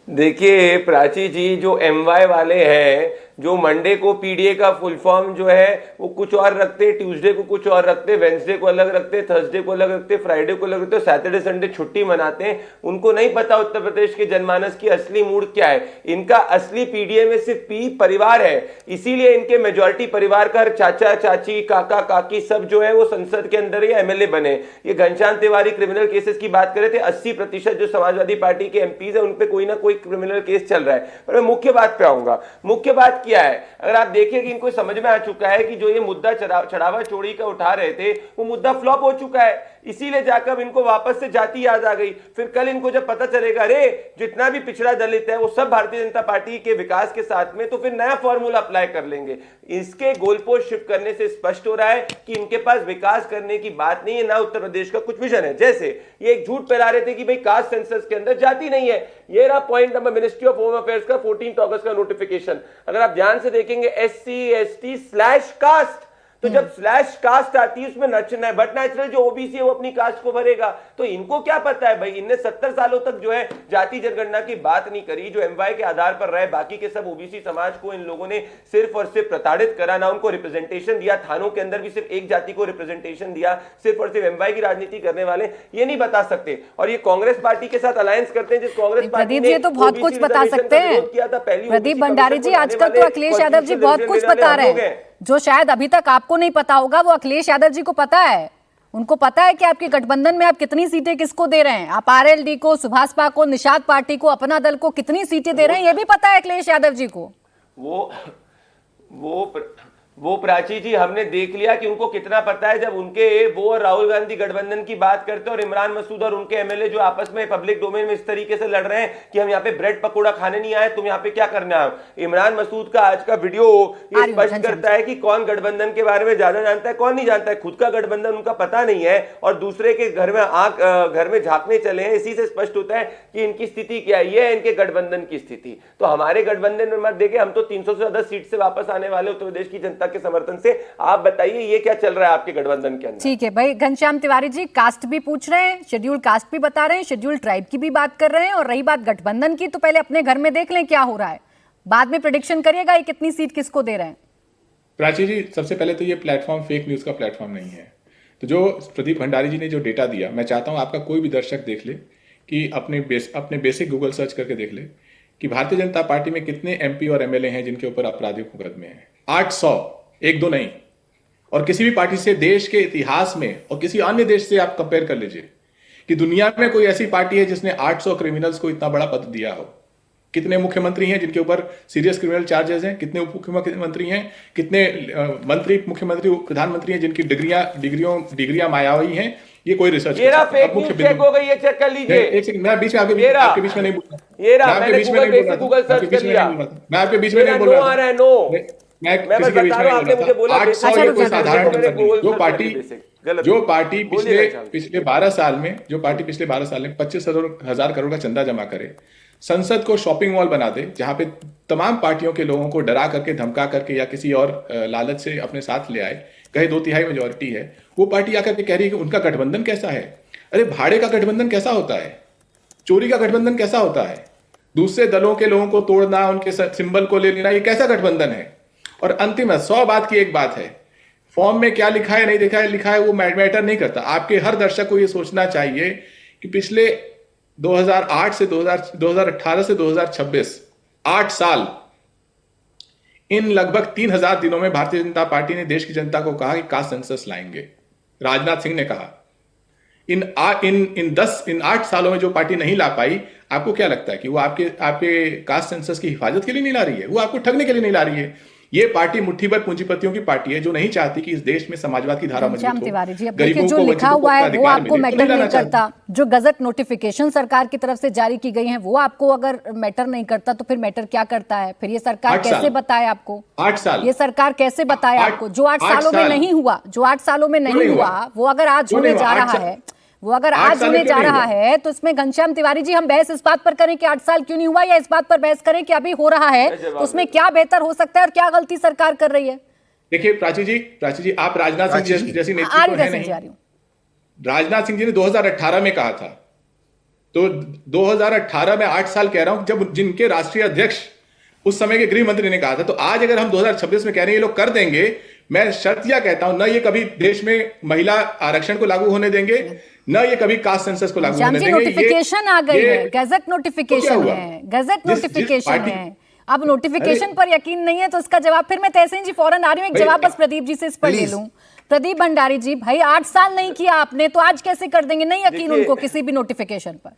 देखिए प्राची जी, जो एमवाई वाले हैं, जो मंडे को पीडीए का फुल फॉर्म जो है वो कुछ और रखते, ट्यूसडे को कुछ और रखते, वेंसडे को अलग रखते, थर्सडे को अलग रखते, फ्राइडे को अलग रखते, सैटरडे संडे छुट्टी मनाते हैं। उनको नहीं पता उत्तर प्रदेश के जनमानस की असली मूड क्या है। इनका असली पीडीए में सिर्फ पी परिवार है, इसीलिए इनके मेजॉरिटी परिवार का चाचा चाची काका काकी सब जो है वो संसद के अंदर ही एमएलए बने। ये घनश्याम तिवारी क्रिमिनल केसेस की बात कर रहे थे, 80% जो समाजवादी पार्टी के एमपीज है उन पे कोई ना कोई क्रिमिनल केस चल रहा है। पर मैं मुख्य बात पे आऊंगा। मुख्य बात क्या है, अगर आप देखिए कि इनको समझ में आ चुका है कि जो ये मुद्दा चढ़ावा चोरी का उठा रहे थे वो मुद्दा फ्लॉप हो चुका है, इसीलिए जाकर इनको वापस से जाति याद आ गई। फिर कल इनको जब पता चलेगा अरे जितना भी पिछड़ा दलित है वो सब भारतीय जनता पार्टी के विकास के साथ में, तो फिर नया फॉर्मूला अप्लाई कर लेंगे। इसके गोलपोस्ट शिफ्ट करने से स्पष्ट हो रहा है कि इनके पास विकास करने की बात नहीं है, ना उत्तर प्रदेश का कुछ विजन है। जैसे ये एक झूठ फैला रहे थे कि भाई कास्ट सेंसस के अंदर जाति नहीं है, ये रहा point number ministry of home affairs का 14 अगस्त का नोटिफिकेशन। अगर आप ध्यान से देखेंगे SC/ST/कास्ट, तो जब स्लैश कास्ट आती है उसमें बट नेचुरल जो ओबीसी है वो अपनी कास्ट को भरेगा। तो इनको क्या पता है भाई, इनने 70 सालों तक जो है जाति जनगणना की बात नहीं करी, जो एमवाई के आधार पर रहे, बाकी के सब ओबीसी समाज को इन लोगों ने सिर्फ और सिर्फ प्रताड़ित करा, ना उनको रिप्रेजेंटेशन दिया। थानों के अंदर भी सिर्फ एक जाति को रिप्रेजेंटेशन दिया, सिर्फ और सिर्फ एमवाई की राजनीति करने वाले ये नहीं बता सकते। और ये कांग्रेस पार्टी के साथ अलायंस करते हैं, जिस कांग्रेस पार्टी ने तो बहुत कुछ बता सकते हैं। प्रदीप भंडारी जी, आजकल तो अखिलेश यादव जी बहुत कुछ बता रहे हैं। जो शायद अभी तक आपको नहीं पता होगा वो अखिलेश यादव जी को पता है। उनको पता है कि आपके गठबंधन में आप कितनी सीटें किसको दे रहे हैं। आप आरएलडी को, सुभाषपा को, निषाद पार्टी को, अपना दल को कितनी सीटें दे रहे हैं, ये भी पता है अखिलेश यादव जी को। वो प्राची जी, हमने देख लिया कि उनको कितना पता है जब उनके वो और राहुल गांधी गठबंधन की बात करते हैं और इमरान मसूद और उनके एमएलए जो आपस में पब्लिक डोमेन में इस तरीके से लड़ रहे हैं कि हम यहाँ पे ब्रेड पकोड़ा खाने नहीं आए, तुम यहाँ पे क्या करने आए। इमरान मसूद का आज का वीडियो ये स्पष्ट करता है कि कौन गठबंधन के बारे में ज्यादा जानता है, कौन नहीं जानता है। खुद का गठबंधन उनका पता नहीं है और दूसरे के घर में झांकने चले हैं। इसी से स्पष्ट होता है कि इनकी स्थिति क्या है, ये है इनके गठबंधन की स्थिति। तो हमारे गठबंधन में मत देखे, हम तो 300 से ज्यादा सीट से वापस आने वाले उत्तर प्रदेश की जनता के समर्थन से। आप बताइए ये क्या चल रहा है आपके गठबंधन के अंदर। ठीक है भाई, घनश्याम तिवारी जी कास्ट भी पूछ रहे हैं, शेड्यूल कास्ट भी बता रहे हैं, शेड्यूल ट्राइब की भी बात कर रहे हैं, और रही बात गठबंधन की तो पहले अपने घर में देख लें क्या हो रहा है, बाद में प्रेडिक्शन करिएगा ये कितनी सीट किसको दे रहे हैं। प्राची जी, सबसे पहले तो ये प्लेटफॉर्म फेक न्यूज का प्लेटफॉर्म नहीं है। तो जो प्रदीप भंडारी जी ने जो डेटा दिया, मैं चाहता हूं आपका कोई भी दर्शक देख ले कि अपने बेसिक गूगल सर्च करके देख ले कि भारतीय जनता पार्टी में कितने एमपी और एमएलए हैं जिनके ऊपर आपराधिक मुकदमे हैं। 800, एक दो नहीं। और किसी भी पार्टी से देश के इतिहास में और किसी अन्य देश से आप कंपेयर कर लीजिए कि दुनिया में कोई ऐसी पार्टी है जिसने 800 क्रिमिनल्स को इतना बड़ा पद दिया हो। कितने मुख्यमंत्री हैं जिनके ऊपर सीरियस क्रिमिनल चार्जेस हैं, कितने उप मुख्यमंत्री हैं, कितने मंत्री, मुख्यमंत्री, प्रधानमंत्री हैं जिनकी डिग्रियां मायावी हैं। ये कोई रिसर्च चेक हो गई है, चेक कर लीजिए। एक सेकंड, मैं बीच में आपके बीच में नहीं बोल रहा, ये रहा, मैंने गूगल सर्च कर लिया। मैं आपके बीच में नहीं बोल रहा, मैं किसी के बीच में नहीं बोल रहा। 800 ये कोई साधारण नंबर नहीं। जो पार्टी पिछले 12 साल में 25,000 करोड़ का चंदा जमा करे, संसद को शॉपिंग मॉल बना दे, जहां पे तमाम पार्टियों के लोगों को डरा करके, धमका करके या किसी और लालच से अपने साथ ले आए, कहे 2/3 मेजोरिटी है, वो पार्टी आकर के कह रही है कि उनका गठबंधन कैसा है। अरे भाड़े का गठबंधन कैसा होता है, चोरी का गठबंधन कैसा होता है, दूसरे दलों के लोगों को तोड़ना, उनके सिंबल को ले लेना, ये कैसा गठबंधन है। और अंतिम है, 100 बात की एक बात है, फॉर्म में क्या लिखा है नहीं लिखा है वो मैटर नहीं करता। आपके हर दर्शक को ये सोचना चाहिए कि पिछले 2018 से 2026 8 साल, इन लगभग 3,000 दिनों में भारतीय जनता पार्टी ने देश की जनता को कहा कि कास्ट सेंसस लाएंगे। राजनाथ सिंह ने कहा। इन 8 सालों में जो पार्टी नहीं ला पाई, आपको क्या लगता है कि वो आपके कास्ट सेंसस की हिफाजत के लिए नहीं ला रही है? वो आपको ठगने के लिए नहीं ला रही है। ये पार्टी मुट्ठी भर पूंजीपतियों की पार्टी है जो नहीं चाहती कि इस देश में समाजवाद की धारा मजबूत हो। तिवारी जी, अब देखिए जो लिखा हुआ है वो आपको मैटर नहीं करता, जो गजट नोटिफिकेशन सरकार की तरफ से जारी की गई है वो आपको अगर मैटर नहीं करता तो फिर मैटर क्या करता है? फिर ये सरकार कैसे बताए आपको? 8 साल ये सरकार कैसे बताए आपको? जो 8 सालों में नहीं हुआ, जो 8 सालों में नहीं हुआ, वो अगर आज होने जा रहा है, तो इसमें घनश्याम तिवारी जी हम बहस इस बात पर करें कि 8 साल क्यों नहीं हुआ, या इस बात पर बहस करें कि अभी हो रहा है तो उसमें क्या बेहतर हो सकता है और क्या गलती सरकार कर रही है? देखिए प्राची जी, आप राजनाथ सिंह जैसी नेत्री तो है नहीं। राजनाथ सिंह जी ने 2018 में कहा था, तो 2018 में 8 साल कह रहा हूं, जब जिनके राष्ट्रीय अध्यक्ष उस समय के गृह मंत्री ने कहा था। तो आज अगर हम 2026 में कह रहे हैं ये लोग कर देंगे, मैं शर्तिया कहता हूं, न ये कभी देश में महिला आरक्षण को लागू होने देंगे, न ये कभी कास्ट सेंसस को लागू होने देंगे। नोटिफिकेशन आ गई है, गजट नोटिफिकेशन है, गजट नोटिफिकेशन है। अब नोटिफिकेशन पर यकीन नहीं है तो इसका जवाब, फिर मैं तहसीन जी फौरन आ रही हूँ, एक जवाब बस प्रदीप जी से इस पर ले लूं। प्रदीप भंडारी जी, भाई 8 साल नहीं किया आपने तो आज कैसे कर देंगे? नहीं यकीन उनको किसी भी नोटिफिकेशन पर?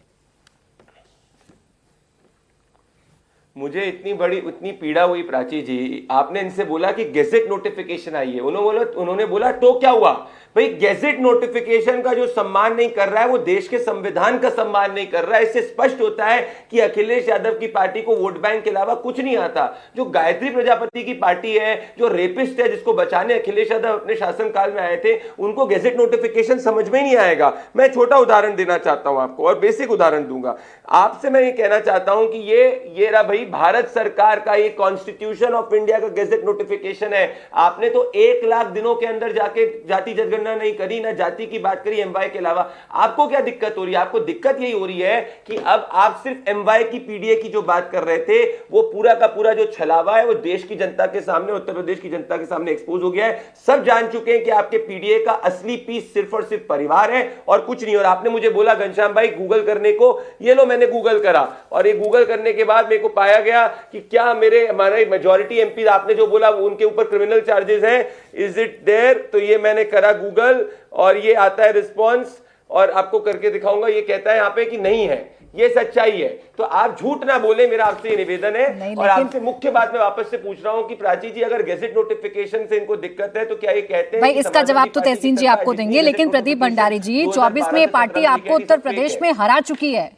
मुझे इतनी पीड़ा हुई प्राची जी, आपने इनसे बोला कि गेजेट नोटिफिकेशन आई है, उन्होंने बोला तो क्या हुआ भाई? गेजेट नोटिफिकेशन का जो सम्मान नहीं कर रहा है वो देश के संविधान का सम्मान नहीं कर रहा है। इससे स्पष्ट होता है कि अखिलेश यादव की पार्टी को वोट बैंक के अलावा कुछ नहीं आता। जो गायत्री प्रजापति की पार्टी है, जो रेपिस्ट है, जिसको बचाने अखिलेश यादव अपने शासनकाल में आए थे, उनको गेजेट नोटिफिकेशन समझ में ही नहीं आएगा। मैं छोटा उदाहरण देना चाहता हूं आपको, और बेसिक उदाहरण दूंगा आपसे। मैं ये कहना चाहता हूं कि ये रहा भाई भारत सरकार का ये कॉन्स्टिट्यूशन ऑफ इंडिया का गेजेट नोटिफिकेशन है। आपने तो 1 लाख दिनों के अंदर जाके जाति जनगणना नहीं करी, ना जाति की बात करी एमवाई के अलावा। आपको क्या दिक्कत हो रही है? आपको दिक्कत यही हो रही है कि अब आप सिर्फ एमवाई की, पीडीए की जो बात कर रहे थे, वो पूरा का पूरा जो छलावा है वो देश की जनता के सामने, उत्तर प्रदेश की जनता के सामने एक्सपोज हो गया है। सब जान चुके हैं कि आपके पीडीए का असली पीस सिर्फ और सिर्फ परिवार है और कुछ नहीं। और आपने मुझे बोला घनश्याम भाई गूगल करने को, ये लो मैंने गूगल करा, और ये गूगल करने के बाद मेरे को पाया बताया गया कि क्या हमारे मेजॉरिटी एमपी, आपने जो बोला उनके ऊपर क्रिमिनल चार्जेस हैं, इज इट देयर? तो ये मैंने करा गूगल और ये आता है रिस्पॉन्स, और आपको करके दिखाऊंगा। ये कहता है यहाँ पे कि नहीं है, ये सच्चाई है। तो आप झूठ ना बोले, मेरा आपसे ये निवेदन है। और आपसे मुख्य बात मैं वापस से पूछ रहा हूं कि प्राची जी, अगर गेजेट नोटिफिकेशन से इनको दिक्कत है तो क्या ये कहते हैं भाई इसका जवाब तो तहसीन जी आपको देंगे, लेकिन प्रदीप भंडारी जी 24 में ये पार्टी आपको उत्तर प्रदेश में हरा चुकी है,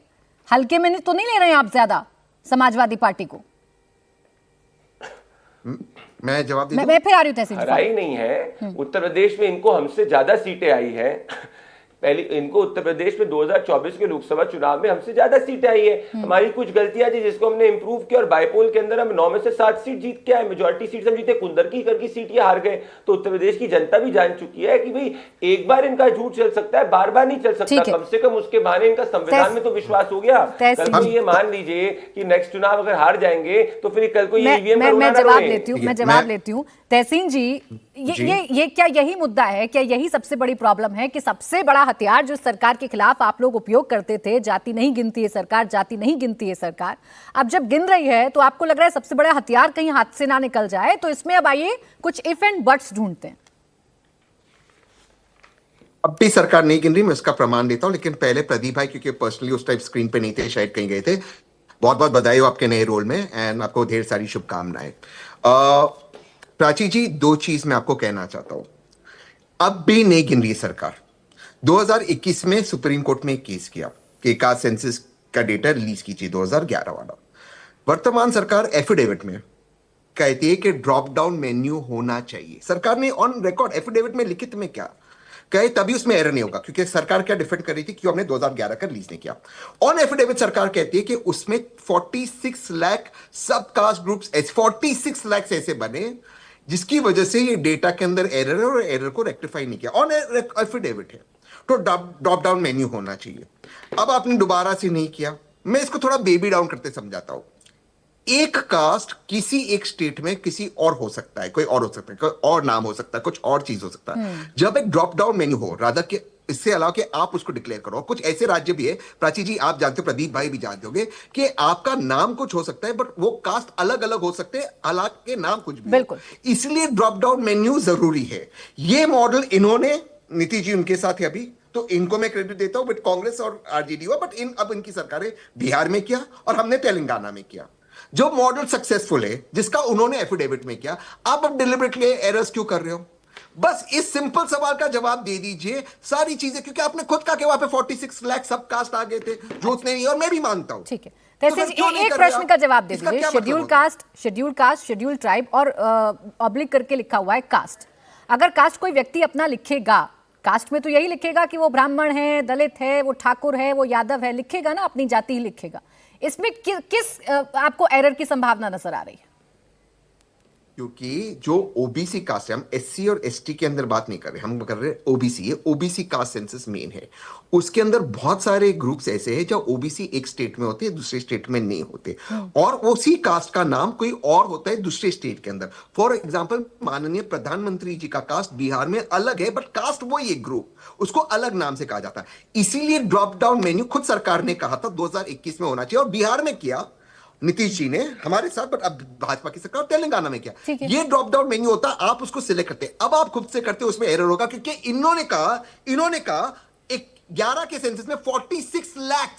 हल्के में तो नहीं ले रहे हैं आप ज्यादा समाजवादी पार्टी को? मैं जवाब मैं फिर आ रही हूँ तहसीन जी। हराई नहीं है उत्तर प्रदेश में, इनको हमसे ज्यादा सीटें आई है। पहले इनको उत्तर प्रदेश में 2024 के लोकसभा चुनाव में हमसे ज्यादा सीटें आई है। हमारी कुछ गलतियां थी जिसको हमने इंप्रूव किया, और बाईपोल के अंदर हम 9 में से 7 सीट जीत के आए, मेजॉरिटी सीट हम जीते, कुंदर की करके सीट ये हार गए। तो उत्तर प्रदेश की जनता भी जान चुकी है कि भाई एक बार इनका झूठ चल सकता है, बार बार नहीं चल सकता। कम से कम उसके बहाने इनका संविधान में तो विश्वास हो गया। कल को ये मान लीजिए कि नेक्स्ट चुनाव अगर हार जाएंगे तो फिर कल को ये ईवीएम मैं जवाब लेती हूँ तहसीन जी। ये क्या यही मुद्दा है, क्या यही सबसे बड़ी प्रॉब्लम है कि सबसे बड़ा हथियार जो सरकार के खिलाफ आप लोग उपयोग करते थे, जाति नहीं गिनती है सरकार, जाति नहीं गिनती है सरकार, अब जब गिन रही है तो आपको लग रहा है सबसे बड़ा हथियार कहीं हाथ से ना निकल जाए, तो इसमें अब आइए कुछ इफ एंड बट्स ढूंढते हैं। अब भी सरकार नहीं गिन रही, मैं उसका प्रमाण देता हूं, लेकिन पहले प्रदीप भाई, क्योंकि पर्सनली उस टाइप स्क्रीन पे नहीं थे, शायद कहीं गए थे, बहुत बहुत बधाई हो आपके नए रोल में एंड आपको ढेर सारी शुभकामनाएं। प्राची जी, 2 चीज मैं आपको कहना चाहता हूं। अब भी नहीं गिन रही सरकार। 2021 में सुप्रीम कोर्ट में एक केस किया कि कास्ट सेंसस का डेटा रिलीज कीजिए 2011 वाला। वर्तमान सरकार एफिडेविट में कहती है कि ड्रॉप डाउन मेन्यू होना चाहिए। सरकार ने ऑन रिकॉर्ड एफिडेविट में लिखित में क्या कहे, तभी उसमें एरर नहीं होगा, क्योंकि सरकार क्या डिफेंड कर रही थी कि हमने 2011 का रिलीज नहीं किया। ऑन एफिडेविट सरकार कहती है कि उसमें 46 लाख सब कास्ट ग्रुप्स, 46 लाख ऐसे बने जिसकी वजह से ये डेटा के अंदर एरर है और एरर को रेक्टिफाई नहीं किया। ऑन एफिडेविट है तो ड्रॉप डाउन मेन्यू होना चाहिए। अब आपने दोबारा से नहीं किया। मैं इसको थोड़ा बेबी डाउन करते समझाता हूं। एक कास्ट किसी एक स्टेट में किसी और हो सकता है, कोई और हो सकता है, कोई और नाम हो सकता है, कुछ और चीज हो सकता है। जब एक ड्रॉप डाउन मेन्यू हो, राधा के इससे अलावा कि आप उसको डिक्लेयर करो। कुछ ऐसे राज्य भी है, प्राची जी आप जानते हो, प्रदीप भाई भी जानते होंगे, कि आपका नाम कुछ हो सकता है बट वो कास्ट अलग अलग हो सकते हैं, अलग के नाम कुछ भी। बिल्कुल, इसलिए ड्रॉप डाउन मेन्यू जरूरी है। ये मॉडल इन्होंने, नीतीश जी उनके साथ है अभी, तो इनको मैं क्रेडिट देता हूं, बट कांग्रेस और आरजेडी हुआ, बट अब इनकी सरकारें बिहार में किया और हमने तेलंगाना में किया। जो मॉडल सक्सेसफुल है, जिसका उन्होंने एफिडेविट में किया, आप अब डिलिबरेटली एरर्स क्यों कर रहे हो? बस इस सिंपल सवाल का जवाब दे दीजिए, सारी चीजें, क्योंकि आपने खुद कहा कि वहां पे 46 लाख सब कास्ट आ गए थे, जो उतने नहीं, और मैं भी मानता हूं। ठीक है, एक प्रश्न का जवाब दे दीजिए। शेड्यूल कास्ट, शेड्यूल ट्राइब और ऑब्लिक करके लिखा हुआ है कास्ट। अगर कास्ट कोई व्यक्ति अपना लिखेगा, कास्ट में तो यही लिखेगा कि वो ब्राह्मण है, दलित है, वो ठाकुर है, वो यादव है, लिखेगा ना, अपनी जाति ही लिखेगा। इसमें किस आपको एरर की संभावना नजर आ रही है? क्योंकि जो ओबीसी कास्ट है, हम एससी और एसटी के अंदर बात नहीं कर रहे, हम कर रहे हैं ओबीसी। ये ओबीसी कास्ट सेंसस मेन है, उसके अंदर बहुत सारे ग्रुप्स ऐसे हैं जो ओबीसी एक स्टेट में होते हैं, दूसरे स्टेट में नहीं होते, और उसी कास्ट का नाम कोई और होता है दूसरे स्टेट के अंदर। फॉर एग्जांपल, माननीय प्रधानमंत्री जी का कास्ट बिहार में अलग है, बट कास्ट वही एक ग्रुप, उसको अलग नाम से कहा जाता है। इसीलिए ड्रॉप डाउन मेन्यू खुद सरकार ने कहा था 2021 में होना चाहिए, और बिहार में किया नीतीश जी ने हमारे साथ, बट अब भाजपा की सरकार तेलंगाना में किया। ये ड्रॉप डाउन मेन्यू होता, आप उसको सिलेक्ट करते, अब आप खुद से करते, उसमें एरर होगा, क्योंकि इन्होंने कहा एक 11 के सेंसस में 46 लाख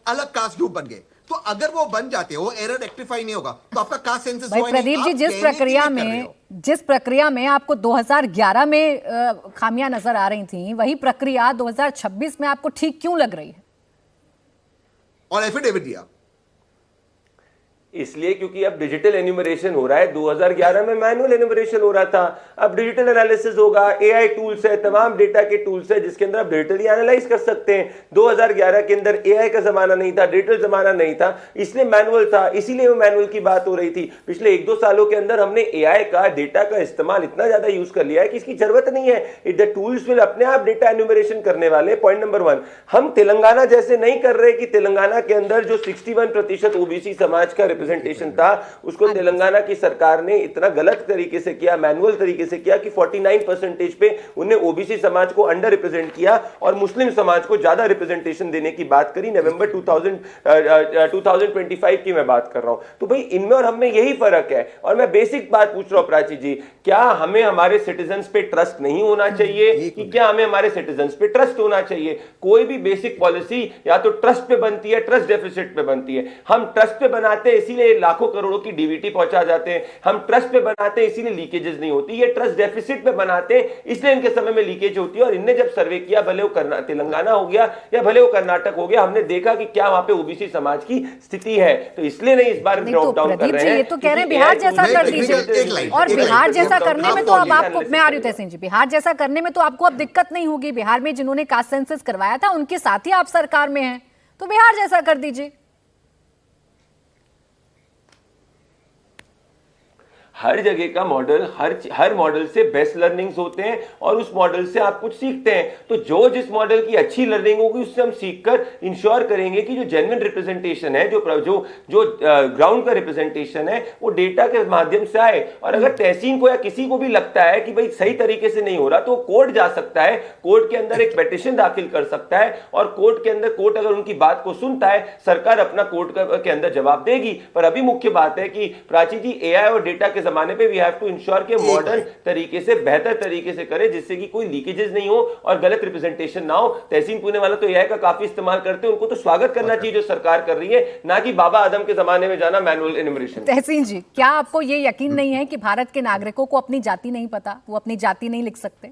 अलग कास्ट ग्रुप बन गए। तो अगर वो बन जाते हो, एरर रेक्टिफाई नहीं होगा, तो आपका कास्ट सेंसस भाई प्रदीप जी, जिस प्रक्रिया में आपको 2011 में खामियां नजर आ रही थी, वही प्रक्रिया 2026 में आपको ठीक क्यों लग रही है? और एफिडेविट दिया इसलिए क्योंकि अब डिजिटल एन्यूमरेशन हो रहा है। 2011 में मैनुअल एन्यूमरेशन हो रहा था, अब डिजिटल एनालिसिस होगा, एआई टूल्स है, तमाम डेटा के टूल्स है जिसके अंदर आप डिजिटली एनालाइज कर सकते हैं। 2011 के अंदर एआई का जमाना नहीं था, डिजिटल जमाना नहीं था, इसलिए मैनुअल था, इसीलिए वो मैनुअल की बात हो रही थी। पिछले 1-2 सालों के अंदर हमने एआई का, डेटा का इस्तेमाल इतना ज्यादा यूज कर लिया है कि इसकी जरूरत नहीं है। द टूल्स विल अपने आप डेटा एन्यूमरेशन करने वाले। पॉइंट नंबर 1, हम तेलंगाना जैसे नहीं कर रहे कि तेलंगाना के अंदर जो 61% ओबीसी समाज का रिप्रेजेंटेशन था उसको तेलंगाना की सरकार ने इतना गलत तरीके से किया, मैनुअल तरीके से किया कि 49% पे उन्हें ओबीसी समाज को अंडर रिप्रेजेंट किया और मुस्लिम समाज को ज्यादा रिप्रेजेंटेशन देने की बात करी। नवंबर 2025 की मैं बात कर रहा हूं। तो भाई इनमें और हम में यही फर्क है। और मैं बेसिक बात पूछ रहा हूं प्राची जी, क्या हमें हमारे सिटीजन्स पे ट्रस्ट नहीं होना चाहिए कि क्या हमें हमारे सिटीजन्स पे ट्रस्ट होना चाहिए? कोई भी बेसिक पॉलिसी या तो ट्रस्ट पे बनती है, ट्रस्ट डेफिसिट पे बनती है। हम ट्रस्ट पे बनाते हैं इसीलिए लाखों करोड़ों की डीबीटी पहुंचा जाते हैं, हम ट्रस्ट पे बनाते हैं इसीलिए लीकेजेस नहीं होती। ये ट्रस्ट डेफिसिट पे बनाते हैं इसलिए इनके समय में लीकेज होती है। और इनने जब सर्वे किया, भले वो तेलंगाना हो गया या भले वो कर्नाटक हो गया, हमने देखा कि क्या वहां पे ओबीसी समाज की स्थिति है। तो इसलिए नहीं इस बार ड्रॉप डाउन कर रहे हैं। ये तो कह रहे हैं बिहार जैसा कर दीजिए, और बिहार जैसा करने में तो अब आपको, मैं आ रही हूँ तहसीन जी, बिहार जैसा करने में तो आपको अब दिक्कत नहीं होगी। बिहार में जिन्होंने कास्ट सेंसस करवाया था उनके साथ ही आप सरकार में हैं, तो बिहार जैसा कर दीजिए। हर जगह का मॉडल, हर मॉडल से बेस्ट लर्निंग्स होते हैं और उस मॉडल से आप कुछ सीखते हैं। तो जो जिस मॉडल की अच्छी लर्निंग होगी उससे हम सीखकर इंश्योर करेंगे कि जो जेन्युइन रिप्रेजेंटेशन है, जो ग्राउंड का रिप्रेजेंटेशन है, वो डेटा के माध्यम से आए। और अगर तहसीन को या किसी को भी लगता है कि भाई सही तरीके से नहीं हो रहा, तो कोर्ट जा सकता है, कोर्ट के अंदर एक पिटीशन दाखिल कर सकता है और कोर्ट के अंदर कोर्ट अगर उनकी बात को सुनता है, सरकार अपना कोर्ट के अंदर जवाब देगी। पर अभी मुख्य बात है कि प्राची जी, एआई और डेटा के जमाने पे वी हैव टू इंश्योर के मॉडर्न तरीके से, बेहतर तरीके से करें जिससे कि कोई लीकेजेस नहीं हो और गलत रिप्रेजेंटेशन ना हो। तहसीन पुणे वाला तो एआई का काफी इस्तेमाल करते हैं, उनको तो स्वागत करना चाहिए जो सरकार कर रही है, ना कि बाबा आदम के जमाने में जाना मैनुअल एनुमरेशन। तहसीन जी, क्या आपको ये यकीन नहीं है कि भारत के नागरिकों को अपनी जाति नहीं पता, वो अपनी जाति नहीं लिख सकते?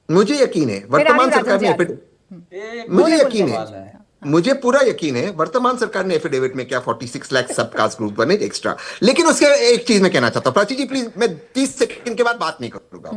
मुझे यकीन है वर्तमान सरकार ने, मुझे यकीन है, मुझे पूरा यकीन है वर्तमान सरकार ने एफिडेविट में क्या 46 लाख सब कास्ट ग्रुप बने एक्स्ट्रा। लेकिन उसके एक चीज मैं कहना चाहता हूं, प्राची जी प्लीज, मैं 30 सेकंड के बाद बात नहीं करूंगा।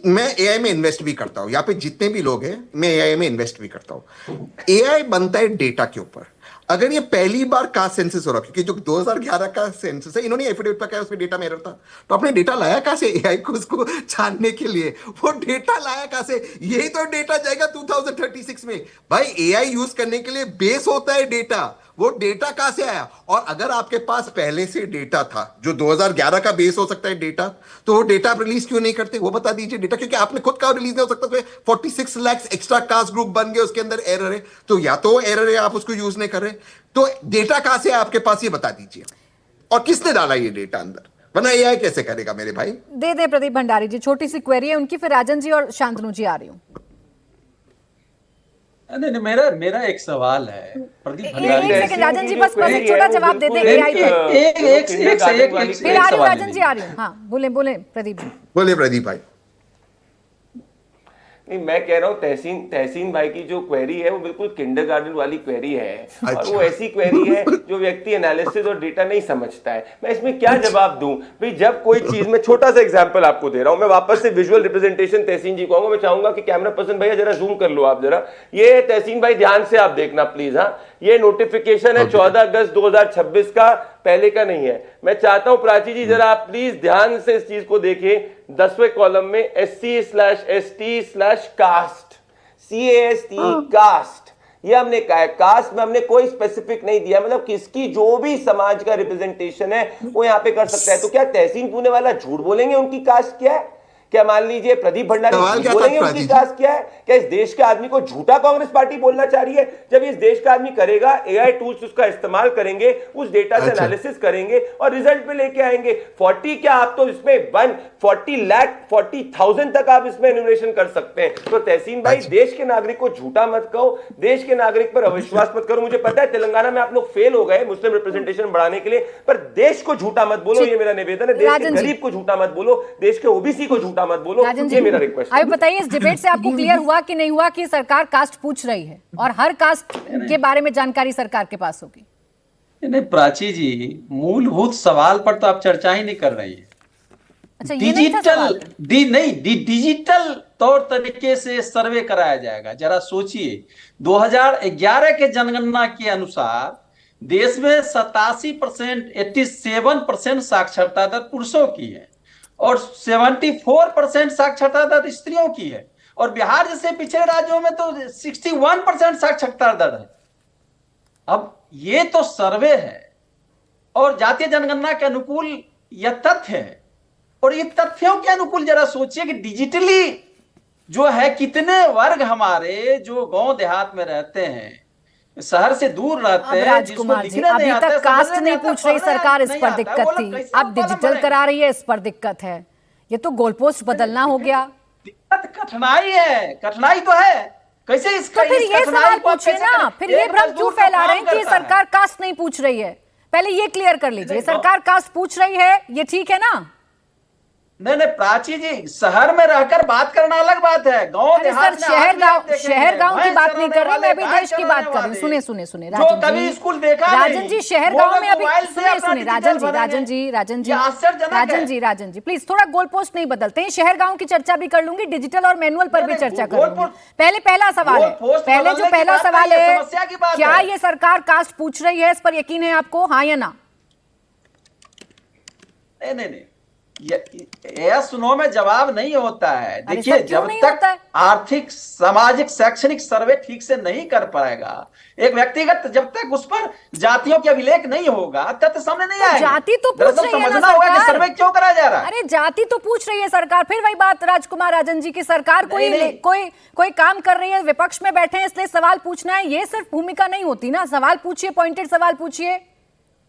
मैं एआई में इन्वेस्ट भी करता हूं, यहाँ पे जितने भी लोग हैं मैं एआई में इन्वेस्ट भी करता हूं। एआई बनता है डेटा के ऊपर। अगर ये पहली बार कास्ट सेंसस हो रहा, क्योंकि जो 2011 का सेंसस है, इन्होंने एफिडेविट पर कहा उसमें डेटा में एरर था, तो आपने डेटा लाया कहां से एआई को उसको छानने के लिए? वो डेटा लाया कहां से? यही तो डेटा जाएगा 2036 में। भाई एआई यूज करने के लिए बेस होता है डेटा, वो डेटा कहां से आया? और अगर आपके पास पहले से डेटा था जो 2011 का बेस हो सकता है डेटा, तो वो डेटा आप रिलीज क्यों नहीं करते? वो बता दीजिए डेटा, क्योंकि आपने खुद का रिलीज नहीं हो सकता। 46 लाख एक्स्ट्रा कास्ट ग्रुप बन गए, उसके अंदर एरर है, तो या तो एरर है आप उसको यूज नहीं कर रहे, तो डेटा कहां से आपके पास ये बता दीजिए, और किसने डाला ये डेटा अंदर? वरना एआई कैसे करेगा मेरे भाई? दे दे प्रदीप भंडारी जी, छोटी सी क्वेरी है उनकी, फिर राजन जी और शांतनु जी आ रही हूँ। नहीं, मेरा एक सवाल है प्रदीप एक भंडारी। सेकंड राजन जी, बस एक छोटा जवाब दे दे एआई पर। एक फिर आ रही हूँ राजन जी, आ रही हूँ। हाँ बोले प्रदीप जी। बोले प्रदीप भाई। नहीं, मैं कह रहा हूँ तहसीन भाई की जो क्वेरी है वो बिल्कुल किंडरगार्टन वाली क्वेरी है। और वो ऐसी क्वेरी है जो व्यक्ति एनालिसिस और डेटा नहीं समझता है। मैं इसमें क्या जवाब दूं भाई? जब कोई चीज, मैं छोटा सा एग्जांपल आपको दे रहा हूं, मैं वापस से विजुअल रिप्रेजेंटेशन तहसीन जी को आऊंगा। मैं चाहूंगा कि कैमरा पर्सन भैया जरा जूम कर लो आप जरा। ये तहसीन भाई ध्यान से आप देखना प्लीज। हाँ, ये नोटिफिकेशन है 14 अगस्त 2026 का, पहले का नहीं है। मैं चाहता हूं प्राची जी जरा आप प्लीज ध्यान से इस चीज को देखें। 10वें कॉलम में SC/ST/कास्ट, CAST कास्ट, ये हमने कहा है। कास्ट में हमने कोई स्पेसिफिक नहीं दिया, मतलब किसकी जो भी समाज का रिप्रेजेंटेशन है वो यहां पे कर सकता है। तो क्या तहसीन पुणे वाला झूठ बोलेंगे उनकी कास्ट क्या है? क्या मान लीजिए प्रदीप भंडारी बोलेंगे उनकी कास्ट क्या है? क्या इस देश के आदमी को झूठा कांग्रेस पार्टी बोलना चाह रही है? जब इस देश का आदमी करेगा, एआई टूल्स उसका इस्तेमाल करेंगे, उस डेटा से एनालिसिस करेंगे और रिजल्ट पे लेके आएंगे। 40 क्या, आप तो इसमें 40,000 तक आप इसमें एनुमरेशन कर सकते हैं। तो तहसीन भाई, देश के नागरिक को झूठा मत कहो, देश के नागरिक पर अविश्वास मत करो। मुझे पता है तेलंगाना में आप लोग फेल हो गए मुस्लिम रिप्रेजेंटेशन बढ़ाने के लिए, पर देश को झूठा मत बोलो, ये मेरा निवेदन है। देश के गरीब को झूठा मत बोलो, देश के ओबीसी को झूठा मत बोलो, ये मेरा रिक्वेस्ट है। आप बताइए, इस डिबेट से आपको क्लियर हुआ कि नहीं हुआ कि सरकार कास्ट पूछ रही है और हर कास्ट के बारे में जानकारी सरकार के पास होगी? नहीं प्राची जी, मूलभूत सवाल पर तो आप चर्चा ही नहीं कर रही है। अच्छा, ये नहीं था सवाल? डिजिटल तौर तरीके से सर्वे कराया जाएगा। जरा सोचिए, 2011 के जनगणना के अनुसार देश में 87%, 87% साक्षरता दर पुरुषों की है और 74% साक्षरता दर स्त्रियों की है। और बिहार जैसे पिछड़े राज्यों में तो 61% साक्षरता दर है। अब ये तो सर्वे है और जातीय जनगणना के अनुकूल यह तथ्य है, और ये तथ्यों के अनुकूल जरा सोचिए कि डिजिटली जो है कितने वर्ग हमारे जो गांव देहात में रहते हैं, शहर से दूर रहते हैं, राजकुमार जी, अभी तक कास्ट नहीं पूछ रही सरकार, इस पर दिक्कत थी, अब डिजिटल करा रही है, इस पर दिक्कत है। ये तो गोल पोस्ट बदलना हो गया। दिक्कत कठिनाई है, कठिनाई तो है, कैसे इसका तो फिर ये सवाल पूछिए ना, फिर ये भ्रम क्यों फैला रहे हैं कि सरकार कास्ट नहीं पूछ रही है? पहले ये क्लियर कर लीजिए, सरकार कास्ट पूछ रही है, ये ठीक है ना? नहीं नहीं प्राची जी, शहर में रहकर बात करना अलग बात है, गांव देहात में शहर गांव की बात नहीं कर रही, मैं अभी देश की बात कर रही हूँ। सुने राजन जी, शहर गांव में अभी सुने राजन जी प्लीज थोड़ा गोल पोस्ट नहीं बदलते हैं। शहर गांव की चर्चा भी कर लूंगी, डिजिटल और मैनुअल पर भी चर्चा करूंगी। पहला सवाल है, क्या ये सरकार कास्ट पूछ रही है, इस पर यकीन है आपको, हाँ या ना? नहीं यस नो में जवाब नहीं होता है। देखिए, जब तक आर्थिक, सामाजिक, शैक्षणिक सर्वे ठीक से नहीं कर पाएगा एक व्यक्तिगत, जब तक उस पर जातियों के अभिलेख नहीं होगा, तथ्य सामने नहीं आएगा। जाति तो पूछ रही है ना सरकार, कि सर्वे क्यों कराया जा रहा है? अरे जाति तो पूछ रही है सरकार। फिर वही बात राजकुमार राजन जी की, सरकार कोई काम कर रही है, विपक्ष में बैठे हैं इसलिए सवाल पूछना है, ये सिर्फ भूमिका नहीं होती ना। सवाल पूछिए, पॉइंटेड सवाल पूछिए,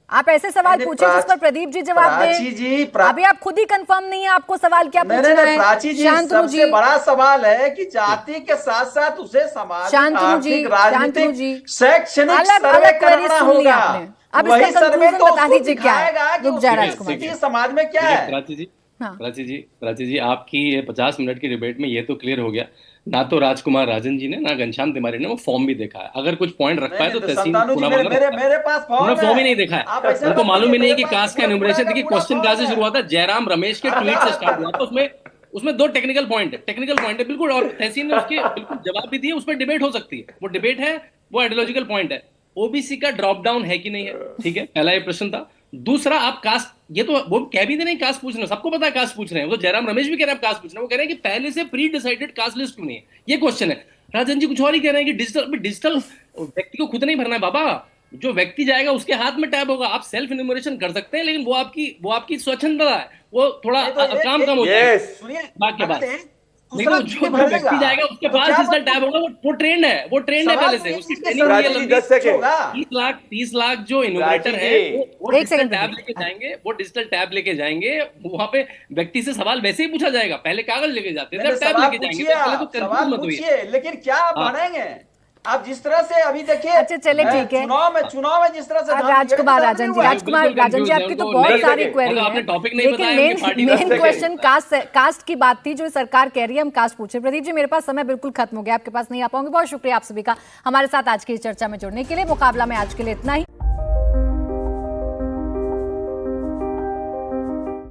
आप ऐसे सवाल पूछिए जिस पर प्रदीप जी जवाब दें। अभी आप खुद ही कंफर्म नहीं है आपको सवाल क्या पूछना है। प्राची जी, सबसे बड़ा सवाल है कि जाति के साथ साथ उसे समाज, आर्थिक, राजनीतिक, शैक्षणिक सर्वे करना होगा। अब इसका कंक्लूजन बता दीजिए क्या है। रुक जा राजकुमार, समाज में क्या है। प्राची जी, आपकी ये 50 मिनट की डिबेट में ये तो क्लियर हो गया, ना तो राजकुमार राजन जी ने, ना घनश्याम तिवारी ने वो फॉर्म भी देखा है। अगर कुछ पॉइंट रख पाए तो तहसील मेरे पास फॉर्म ही नहीं देखा है, उनको मालूम ही नहीं कि कास्ट का एन्यूमरेशन। देखिए, क्वेश्चन कहां से शुरू हुआ था? जयराम रमेश के ट्वीट से स्टार्ट हुआ था। उसमें 2 टेक्निकल पॉइंट है बिल्कुल, और तहसील ने उसके बिल्कुल जवाब भी दिए। उस पर डिबेट हो सकती है, वो डिबेट है, वो आइडियोलॉजिकल पॉइंट है। ओबीसी का ड्रॉप डाउन है कि नहीं है, ठीक है, पहला ये प्रश्न था। दूसरा, आप कास्ट, ये तो वो कह भी दे नहीं कास्ट पूछ रहे हैं, सबको पता है कास्ट पूछ रहे हैं, वो तो जयराम रमेश भी कह रहे हैं कास्ट पूछ रहे हैं। वो कह रहे हैं कि पहले से प्री डिसाइडेड कास्ट लिस्ट क्यों नहीं है, ये क्वेश्चन है। राजन जी कुछ और ही कह रहे हैं कि डिजिटल व्यक्ति को खुद नहीं भरना है बाबा, जो व्यक्ति जाएगा उसके हाथ में टैब होगा। आप सेल्फ इन्यूमरेशन कर सकते हैं, लेकिन वो आपकी स्वच्छंदता है, वो थोड़ा काम कम हो जाएगा बाकी बात। लेकिन जो व्यक्ति जाएगा उसके पास डिजिटल टैब होगा, वो ट्रेंड है पहले से, उसकी ट्रेनिंग हुई है लंबी। 30 लाख जो इन्यूमरेटर है वो डिजिटल टैब लेके जाएंगे, वहां पे व्यक्ति से सवाल वैसे ही पूछा जाएगा। पहले कागज लेके जाते थे, टैब लेके जाएंगे, पहले तो कंफ्यूज मत होइए। लेकिन क्या आप बढ़ेंगे? आप जिस तरह से अभी देखिए, अच्छा चले ठीक है, चुनाव में जिस तरह से राजकुमार राजन जी आपकी तो बहुत सारी क्वेरी है, लेकिन मेन क्वेश्चन कास्ट की बात थी, जो सरकार कह रही है हम कास्ट पूछे। प्रदीप जी, मेरे पास समय बिल्कुल खत्म हो गया, आपके पास नहीं आ पाऊंगी। बहुत शुक्रिया आप सभी का हमारे साथ आज की इस चर्चा में जुड़ने के लिए। मुकाबला में आज के लिए इतना ही।